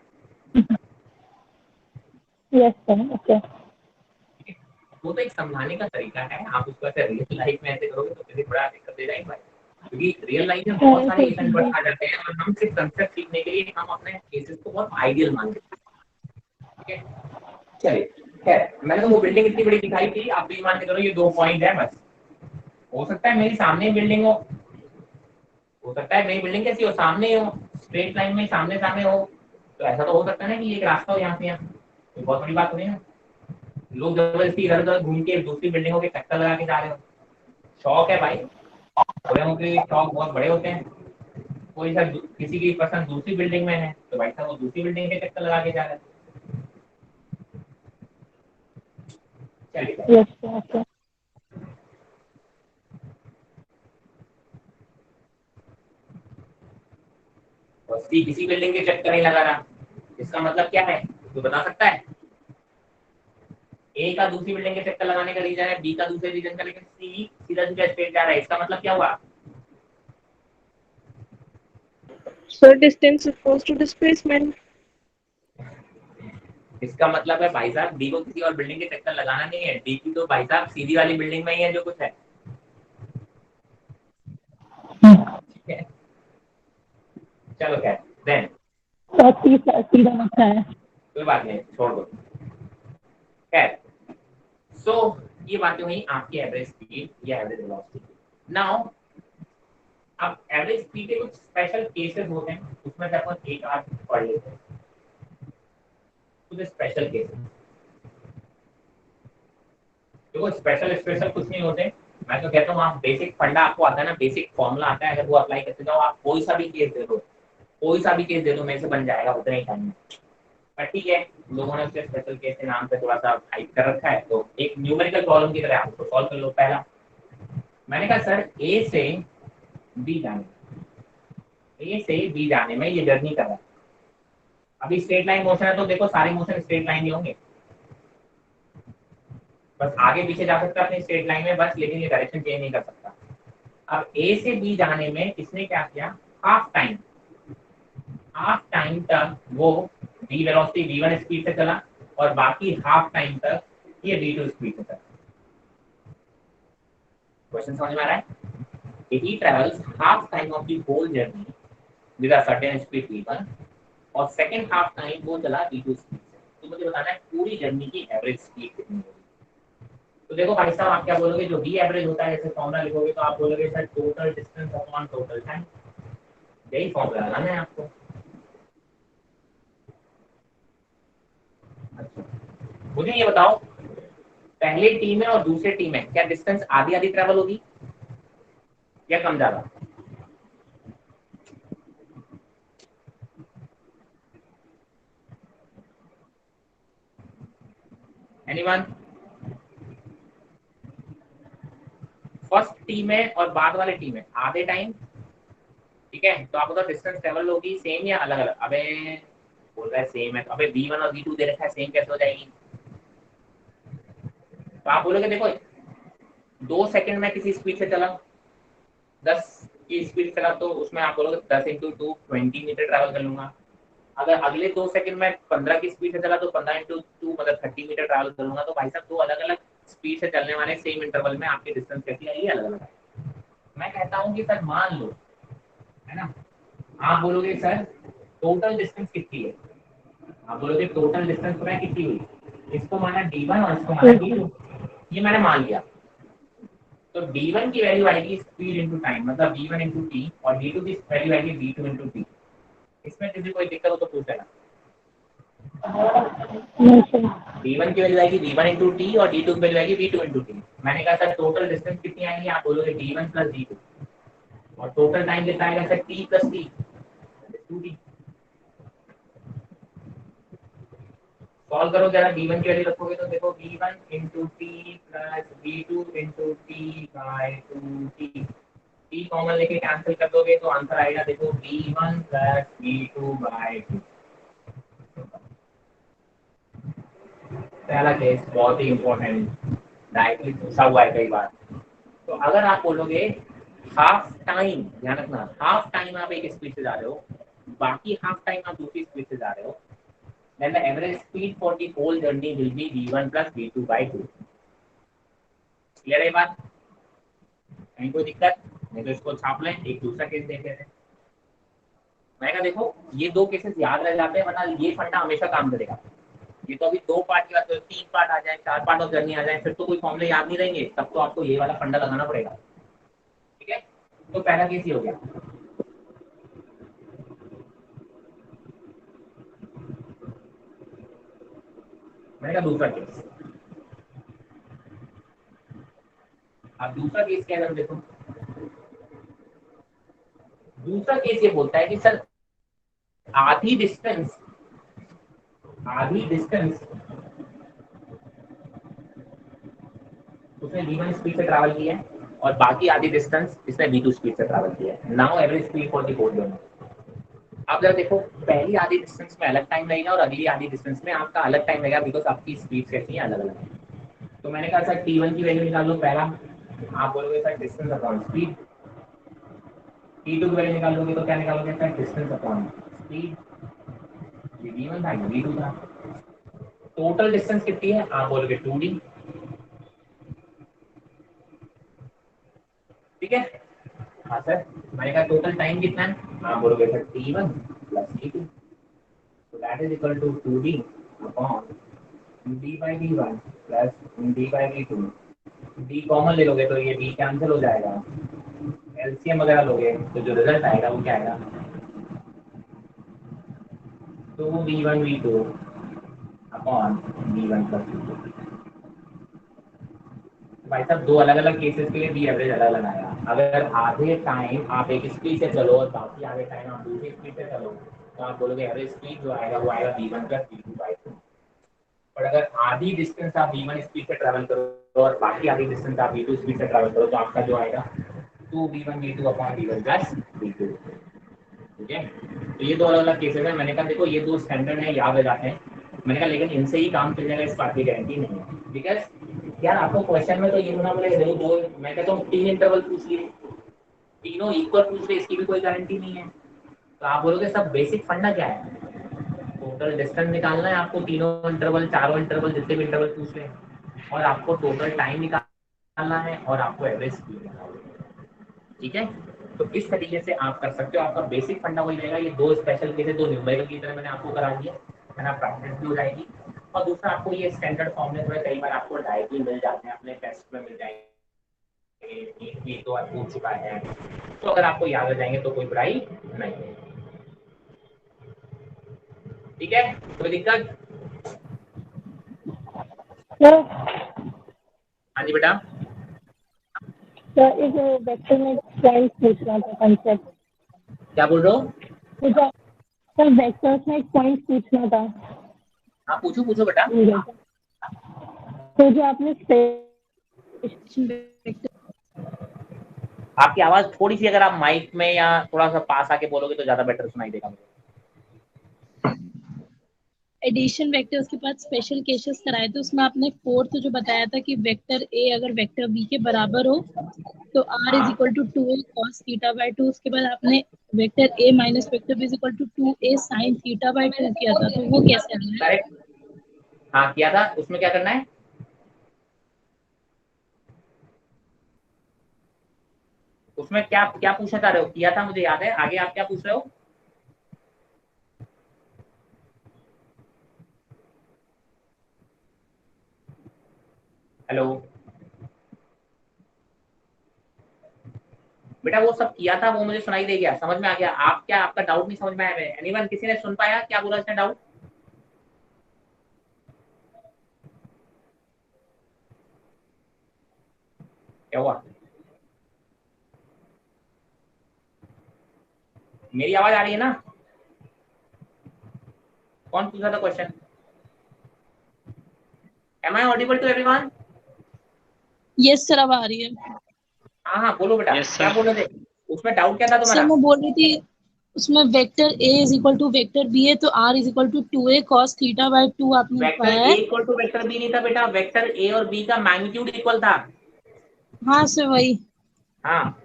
Yes sir. ओके, वो तो एक समझाने का तरीका है, आप उसको ऐसे रियल लाइफ में ऐसे करोगे तो फिर बड़ा दिक्कत दे जाएगी भाई, क्योंकि रियल लाइफ में बहुत सारे इवेंट आ जाते हैं और हम सिर्फ कंसेप्ट सीखने के लिए हम अपने केसेस को बहुत आइडियल मानते हैं, ठीक है। चलिए खैर, मैंने तो वो बिल्डिंग इतनी बड़ी दिखाई थी, आप भी मान के चलो ये 2 पॉइंट है बस। हो सकता है मेरी सामने बिल्डिंग हो सकता है मेरी बिल्डिंग कैसी हो, सामने हो, स्ट्रेट लाइन में सामने सामने हो, तो ऐसा तो हो सकता है ना कि एक रास्ता हो यहाँ से यहाँ, तो बहुत बड़ी बात हो रही है ना। लोग जबरदस्ती इधर उधर घूम के दूसरी बिल्डिंगों के चक्कर लगा के जा रहे हो, शौक है भाई, थोड़े के शौक बहुत बड़े होते हैं। कोई सर किसी की पसंद दूसरी बिल्डिंग में है तो भाई साहब वो दूसरी बिल्डिंग के चक्कर लगा के जा रहे हैं। चलिए किसी बिल्डिंग के चक्कर नहीं लगा रहा, इसका मतलब क्या है तो बता सकता है? ए का दूसरी बिल्डिंग के चक्कर लगाने का रीजन है, बी का दूसरे रीजन का, लेकिन सी सीधा सीधा स्ट्रेट जा रहा है, इसका मतलब क्या हुआ? So distance equals to displacement. इसका मतलब है भाई साहब डी को किसी और बिल्डिंग के चक्कर लगाना नहीं है, डी की तो भाई साहब सीधी वाली बिल्डिंग में ही है जो कुछ है, ठीक है। चलो खैर देन सीधा लगता है, कोई बात नहीं, छोड़ दो। खैर सो ये बातें हुई आपकी एवरेज स्पीड या एवरेज वेलोसिटी। नाउ अब एवरेज स्पीड के कुछ स्पेशल केसेस होते हैं, उसमें से अपन एक आध पढ़ लेते हैं, कुछ स्पेशल केसेस देखो स्पेशल स्पेशल कुछ नहीं होते, मैं तो कहता हूँ आप बेसिक फंडा आपको आता है ना, बेसिक फॉर्मूला आता है, अगर वो अप्लाई करते जाओ, आप कोई सा भी केस दे दो, कोई सा भी केस दे दो, मेरे से बन जाएगा उतना ही टाइम में। पर ठीक है, लोगों ने उसके स्पेशल केस के नाम पे थोड़ा सा हाइप कर रखा है, तो एक न्यूमेरिकल प्रॉब्लम की तरह आपको सॉल्व कर लो। पहला मैंने कहा सर ए से बी जाने में ये जर्नी कर रहा है। अभी स्ट्रेट लाइन मोशन है तो देखो सारे मोशन स्ट्रेट लाइन ही होंगे, बस आगे पीछे जा सकता है अपनी स्ट्रेट लाइन में बस, लेकिन ये डायरेक्शन चेंज नहीं कर सकता। अब ए से बी जाने में इसने क्या किया, हाफ टाइम तक वो v वेलोसिटी v1 स्पीड से चला और बाकी हाफ टाइम तक ये v2 स्पीड से चला। क्वेश्चन समझ में आ रहा है? he travels half time of the whole journey with a certain speed v1 और सेकंड हाफ टाइम वो चला v2 स्पीड से। तो मुझे बताना है पूरी जर्नी की एवरेज स्पीड कितनी होगी। तो देखो भाई साहब आप क्या बोलोगे, जो v एवरेज होता है जैसे फॉर्मूला लिखोगे तो आप बोलोगे sir total distance upon total time, यही फॉर्मूला लगाना है आपको। अच्छा मुझे ये बताओ, पहले टीम में और दूसरे टीम में क्या डिस्टेंस आधी आधी ट्रेवल होगी या कम ज्यादा? एनीवन? फर्स्ट टीम में और बाद वाले टीम में आधे टाइम, ठीक है, तो आप बताओ डिस्टेंस ट्रेवल होगी सेम या अलग अलग? अबे बोल रहा है सेम है, तो अबे v1 और v2 दे रखा है, सेम कैसे हो जाएगी? तो आप बोलोगे देखो 2 सेकंड में किसी स्पीड से चला, 10 की स्पीड चला, तो उसमें आप बोलोगे 10 × 2 20 मीटर ट्रैवल कर लूंगा। अगर अगले 2 सेकंड में 15 की स्पीड से चला तो 15 × 2 मतलब 30 मीटर ट्रैवल करूंगा। तो भाई साहब दो अलग अलग स्पीड से चलने वाले सेम इंटरवल में आपकी डिस्टेंस कैसी आएगी, अलग अलग है। मैं कहता हूँ कि सर मान लो, है ना, आप बोलोगे सर टोटल डिस्टेंस कितनी है, आप बोलोगे टोटल डिस्टेंस में कितनी हुई, इसको माना d1 और इसको माना d2, ये मैंने मान लिया। तो d1 की वैल्यू आएगी स्पीड इनटू टाइम, मतलब v1 × t, और d2 की वैल्यू आएगी v2 × t। इसमें किसी कोई दिक्कत हो तो पूछ लेना। d1 की वैल्यू आएगी v1 × t और d2 की वैल्यू आएगी v2 × t। मैंने कहा सर टोटल डिस्टेंस कितनी आएगी, आप बोलोगे d1 + d2, और टोटल टाइम कितना आएगा sir t + t 2t। Solve करो जरा, v1 की वैल्यू रखोगे तो देखो v1 × t + v2 × t/2t, t common लेके कैंसिल कर दोगे तो आंसर आएगा देखो v1 + v2/2। पहला केस बहुत ही इंपॉर्टेंट, डायरेक्टली पूछा हुआ है कई बार। तो अगर आप बोलोगे हाफ टाइम, ध्यान रखना हाफ टाइम आप एक स्पीड से जा रहे हो, बाकी हाफ टाइम आप दूसरी स्पीड से जा रहे हो, then the average speed for the whole journey will be v1 + v2/2। Clear है बात? कहीं कोई दिक्कत नहीं तो इसको छाप लें, एक दूसरा केस देख लेते हैं। मैं कहा देखो ये दो केसेस याद रह जाते हैं, वरना ये फंडा हमेशा काम करेगा। ये तो अभी 2 पार्ट की बात है, 3 पार्ट आ जाए, 4 पार्ट ऑफ जर्नी आ जाए, फिर तो कोई फॉर्मूले याद नहीं रहेंगे, तब तो आपको ये वाला फंडा लगाना पड़ेगा। ठीक है, तो पहला केस ये हो गया। मैंने कहा दूसरा केस, अब दूसरा केस क्या है देखो। दूसरा केस ये बोलता है कि सर आधी डिस्टेंस उसने v1 स्पीड से ट्रैवल किया है और बाकी आधी डिस्टेंस इसने v2 स्पीड से ट्रैवल किया है। Now average speed for the whole journey. आप जरा देखो पहली आधी डिस्टेंस में अलग टाइम लगेगा और अगली आधी डिस्टेंस में आपका अलग टाइम लगेगा, बिकॉज आपकी स्पीड कैसी है, अलग अलग है। तो मैंने कहा सर t1 की वैल्यू निकाल लो पहला, आप बोलोगे sir distance upon speed. t2 की वैल्यू निकालोगे तो क्या निकालोगे सर डिस्टेंस अपॉन स्पीड। ये v1 था, ये v2 था। टोटल डिस्टेंस कितनी है, आप बोलोगे 2d। ठीक है, हाँ सर मैंने कहा टोटल टाइम कितना है, आप बोलोगे sir t1 + t2, so that is equal to 2d upon d/d1 + d/d2। d common ले लोगे तो ये d कैंसिल हो जाएगा, एलसीएम वगैरह लोगे तो जो रिजल्ट आएगा वो क्या आएगा, 2v1 v2 upon v1 + v2। भाई साहब दो अलग अलग केसेस के लिए बी एवरेज अलग अलग आया। अगर आधे टाइम आप एक स्पीड से चलो और बाकी आधे टाइम आप दूसरी स्पीड से चलो तो आप बोलोगे एवरेज स्पीड जो आएगा वो आएगा v1 प्लस v2 बाई 2। और अगर आधी डिस्टेंस आप v1 स्पीड से ट्रैवल करो और बाकी आधी डिस्टेंस आप v2 स्पीड से ट्रैवल करो तो आपका जो आएगा 2v1 v2 upon v1 plus v2। ठीक है, तो ये दो अलग अलग केसेस हैं। मैंने कहा देखो ये दो स्टैंडर्ड है, याद हो जाते हैं। मैंने कहा लेकिन इनसे ही काम चल जाएगा इस बात की गारंटी नहीं है। बिकॉज यार आपको क्वेश्चन में तो ये होना बोले दो, मैं कहता हूँ 3 इंटरवल पूछ लिए, तीनों इक्वल पूछ रहे, इसकी भी कोई गारंटी नहीं है। तो आप बोलोगे सब बेसिक फंडा क्या है, टोटल डिस्टेंस निकालना है आपको, तीनों इंटरवल चारों इंटरवल जितने भी इंटरवल पूछ रहे हैं, और आपको टोटल टाइम निकालना है और आपको एवरेज स्पीड निकालना है। ठीक है, तो इस तरीके से आप कर सकते हो, आपका बेसिक फंडा वही रहेगा। ये दो स्पेशल केसेस, दो न्यूमेरिकल की तरह मैंने आपको करा दिया, मैंने प्रैक्टिस भी हो जाएगी। और दूसरा आपको ये स्टैंडर्ड फॉर्मूले में कई बार आपको डायरेक्टली मिल जाते हैं, अपने टेस्ट में मिल जाएंगे, ये तो आप पूछ चुका है, तो अगर आपको याद हो जाएंगे तो कोई बुराई नहीं है। ठीक है, कोई दिक्कत? हाँ जी बेटा। सर इस वेक्टर में पॉइंट पूछना था, कंसेप्ट। क्या बोल रहे हो? मुझे सर वेक्टर्स में एक पॉइंट पूछना था। हाँ पूछो पूछो बेटा। तो जो आपने आपकी आवाज थोड़ी सी, अगर आप माइक में या थोड़ा सा पास आके बोलोगे तो ज्यादा बेटर सुनाई देगा मुझे। एडिशन वेक्टर्स के बाद स्पेशल केसेस कराए थे, उसमें आपने फोर्थ जो बताया था कि वेक्टर ए अगर वेक्टर बी के बराबर हो तो r is equal to 2a cos theta by 2। उसके बाद आपने vector a minus vector b is equal to 2a sin theta by 2 किया था, तो वो कैसे आना है? हाँ किया था, उसमें क्या करना है? उसमें क्या क्या पूछना चाह रहे हो? किया था मुझे याद है, आगे आप क्या पूछ रहे हो? हेलो बेटा, वो सब किया था, वो मुझे सुनाई दे गया, समझ में आ गया। आप क्या, आपका डाउट नहीं समझ में आया? एनीवन, किसी ने सुन पाया क्या बोला इसने? डाउट क्या हुआ? मेरी आवाज आ रही है ना? कौन पूछा था question? Am I audible to everyone? Yes sir, अब आ रही है। हाँ हाँ बोलो बेटा। Yes, क्या sir. बोल रहे थे? उसमें डाउट क्या था तुम्हारा? सर मैं बोल रही थी उसमें vector a is equal to vector b है तो r is equal to 2a cos theta by 2 आपने वेक्टर बताया a है। इक्वल टू वेक्टर b नहीं था बेटा, वेक्टर a और b का मैग्नीट्यूड इक्वल था। हाँ सर वही। हाँ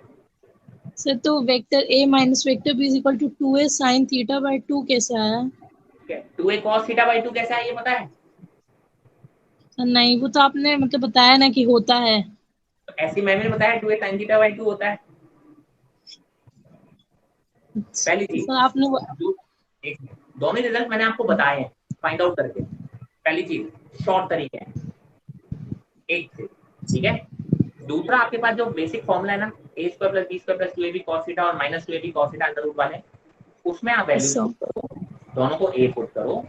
सर तो vector a minus vector b is equal to 2a sin theta by 2 कैसे आया? 2a cos थीटा बाय 2 कैसे आया ये पता है? सर नहीं, वो तो आपने मतलब बताया ना कि होता है। तो ऐसे मैंने बताया 2a sin थीटा बाय 2 होता है। पहली चीज, सर आपने एक दोनों रिजल्ट मैंने आपको बताए हैं फाइंड आउट करके। पहली चीज शॉर्ट तरीके है एक से, ठीक है। दूसरा आपके पास जो बेसिक फॉर्मूला है ना, a square plus b square plus 2ab cos theta और minus 2ab cos theta under root वाले, उसमें आप वैल्यूज पुट करो, दोनों को a पुट करो,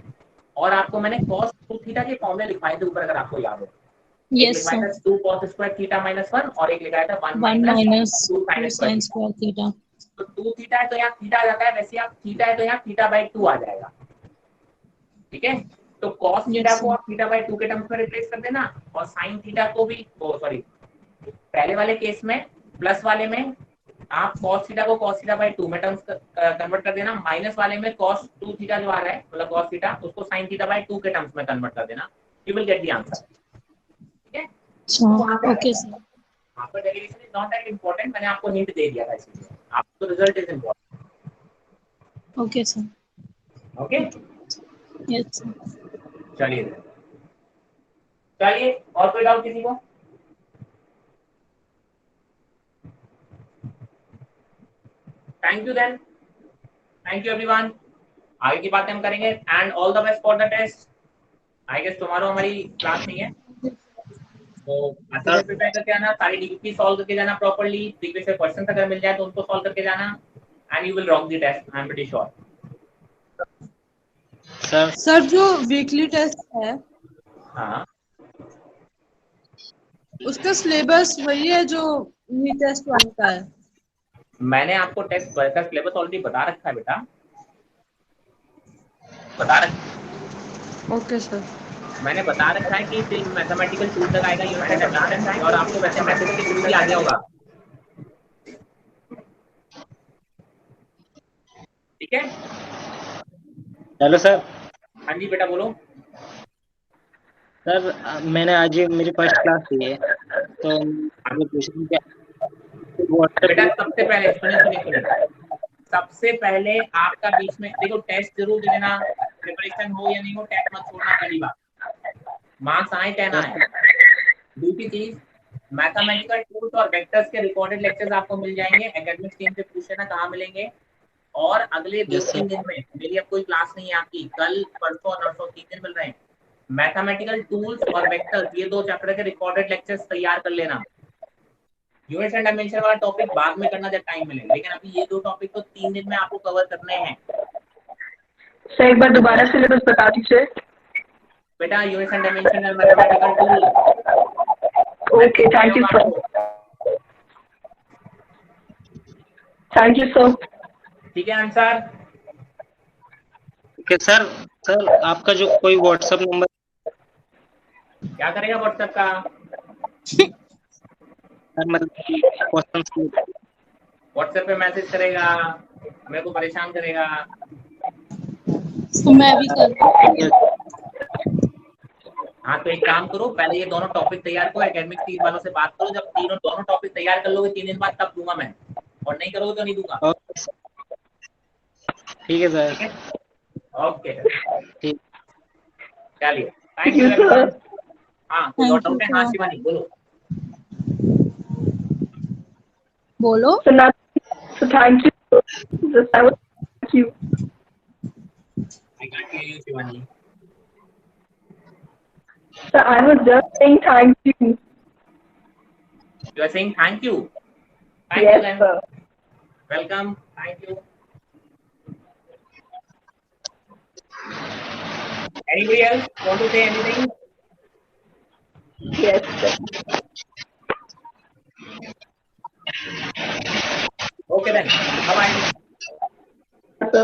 और आपको मैंने cos 2 थीटा के फॉर्मूले लिखवाए थे ऊपर, अगर आपको याद हो। एक लिखवाया था 2 cos स्क्वायर थीटा माइनस 1 और एक लिखाया था 1 माइनस 2 sin स्क्वायर थीटा। तो 2 थीटा है तो यहाँ थीटा आ जाता है, वैसे आप थीटा है तो यहाँ थीटा बाय 2 आ जाएगा। ठीक है, तो cos थीटा को आप थीटा बाय 2 के टर्म्स में रिप्लेस कर देना, और sin थीटा को भी, सॉरी पहले वाले केस में प्लस वाले में आप cos थीटा को cos थीटा बाय 2 में टर्म्स कन्वर्ट कर देना, माइनस वाले में cos 2 थीटा जो आ रहा है मतलब cos थीटा, उसको sin थीटा बाय 2 के टर्म्स में कन्वर्ट कर देना, you will get the answer. ठीक है, ओके सर। आपका derivation is not that important, मैंने आपको हिंट दे दिया था इसलिए, आपको result is important. Okay sir. Okay yes sir. चलिए चलिए, और कोई डाउट किसी को? Thank you then, thank you everyone. आगे की बातें हम करेंगे, and all the best for the test. I guess tomorrow हमारी क्लास नहीं है, तो अच्छे से प्रिपेयर करके आना, सारी डीपी सॉल्व करके जाना प्रॉपर्ली, प्रीवियस ईयर क्वेश्चंस अगर मिल जाए तो उनको सॉल्व करके जाना, and you will rock the test, I am pretty sure. Sir जो वीकली टेस्ट है हाँ उसका सिलेबस वही है जो टेस्ट 1 का है। मैंने आपको टेस्ट का सिलेबस ऑलरेडी बता रखा है बेटा, बता रखा। Okay sir. मैंने बता रखा है कि सिर्फ मैथमेटिकल टूल तक आएगा यूनिट एंड डायमेंशन, और आपको वैसे मैथ्स के थ्रू भी आ गया होगा। ठीक है। Hello sir. हाँ जी बेटा बोलो। सर मैंने आज ये मेरी फर्स्ट क्लास हुई है, तो आगे क्वेश्चन क्या बेटा सबसे पहले सुनिए, सबसे पहले आपका बीच में देखो, टेस्ट जरूर दे देना, प्रिपरेशन हो या नहीं हो, टेस्ट मत छोड़ना। पहली बात, मार्क्स आए 10 आए। दूसरी चीज, मैथमेटिकल टूल्स और वेक्टर्स के रिकॉर्डेड लेक्चर्स आपको मिल जाएंगे। एकेडमिक टीम से पूछ लेना कहाँ मिलेंगे। और अगले 2-3 दिन में, मेरी अब कोई क्लास नहीं है आपकी, कल परसों और नरसों 3 दिन मिल रहे हैं। मैथमेटिकल टूल्स और वेक्टर्स, ये 2 चैप्टर के रिकॉर्डेड लेक्चर्स तैयार कर लेना। यूनिट्स एंड डायमेंशन वाला टॉपिक बाद में करना जब टाइम मिले, लेकिन अभी ये 2 टॉपिक तो 3 दिन में आपको कवर करने हैं। सर एक बार दोबारा सिलेबस बता दीजिए बेटा। यूनिट्स एंड डायमेंशन और mathematical tool. Okay, thank you sir. Thank you sir. ठीक है आंसर। ठीक है सर। सर आपका जो कोई व्हाट्सएप नंबर क्या करेगा व्हाट्सएप का? मतलब व्हाट्सएप पे मैसेज करेगा, मेरे को परेशान करेगा। तो मैं भी कर। हाँ तो एक काम करो, पहले ये दोनों टॉपिक तैयार करो, एकेडमिक टीम वालों से बात करो। जब दोनों टॉपिक तैयार कर लोगे 3 दिन बाद, तब दूंगा मैं, और नहीं करोगे तो नहीं दूंगा। ठीक है सर। ओके ठीक, चलिए, थैंक यू एवरीवन। हाँ कोई और डाउट है? हाँ शिवानी बोलो। बोलो। So thank you. Just I would thank you. I can't hear you, Shivani. So I was just saying thank you. You are saying thank you. Thank Yes, you then. sir. Welcome. Thank you. Anybody else want to say anything? Yes, sir. Okay then. Bye bye. So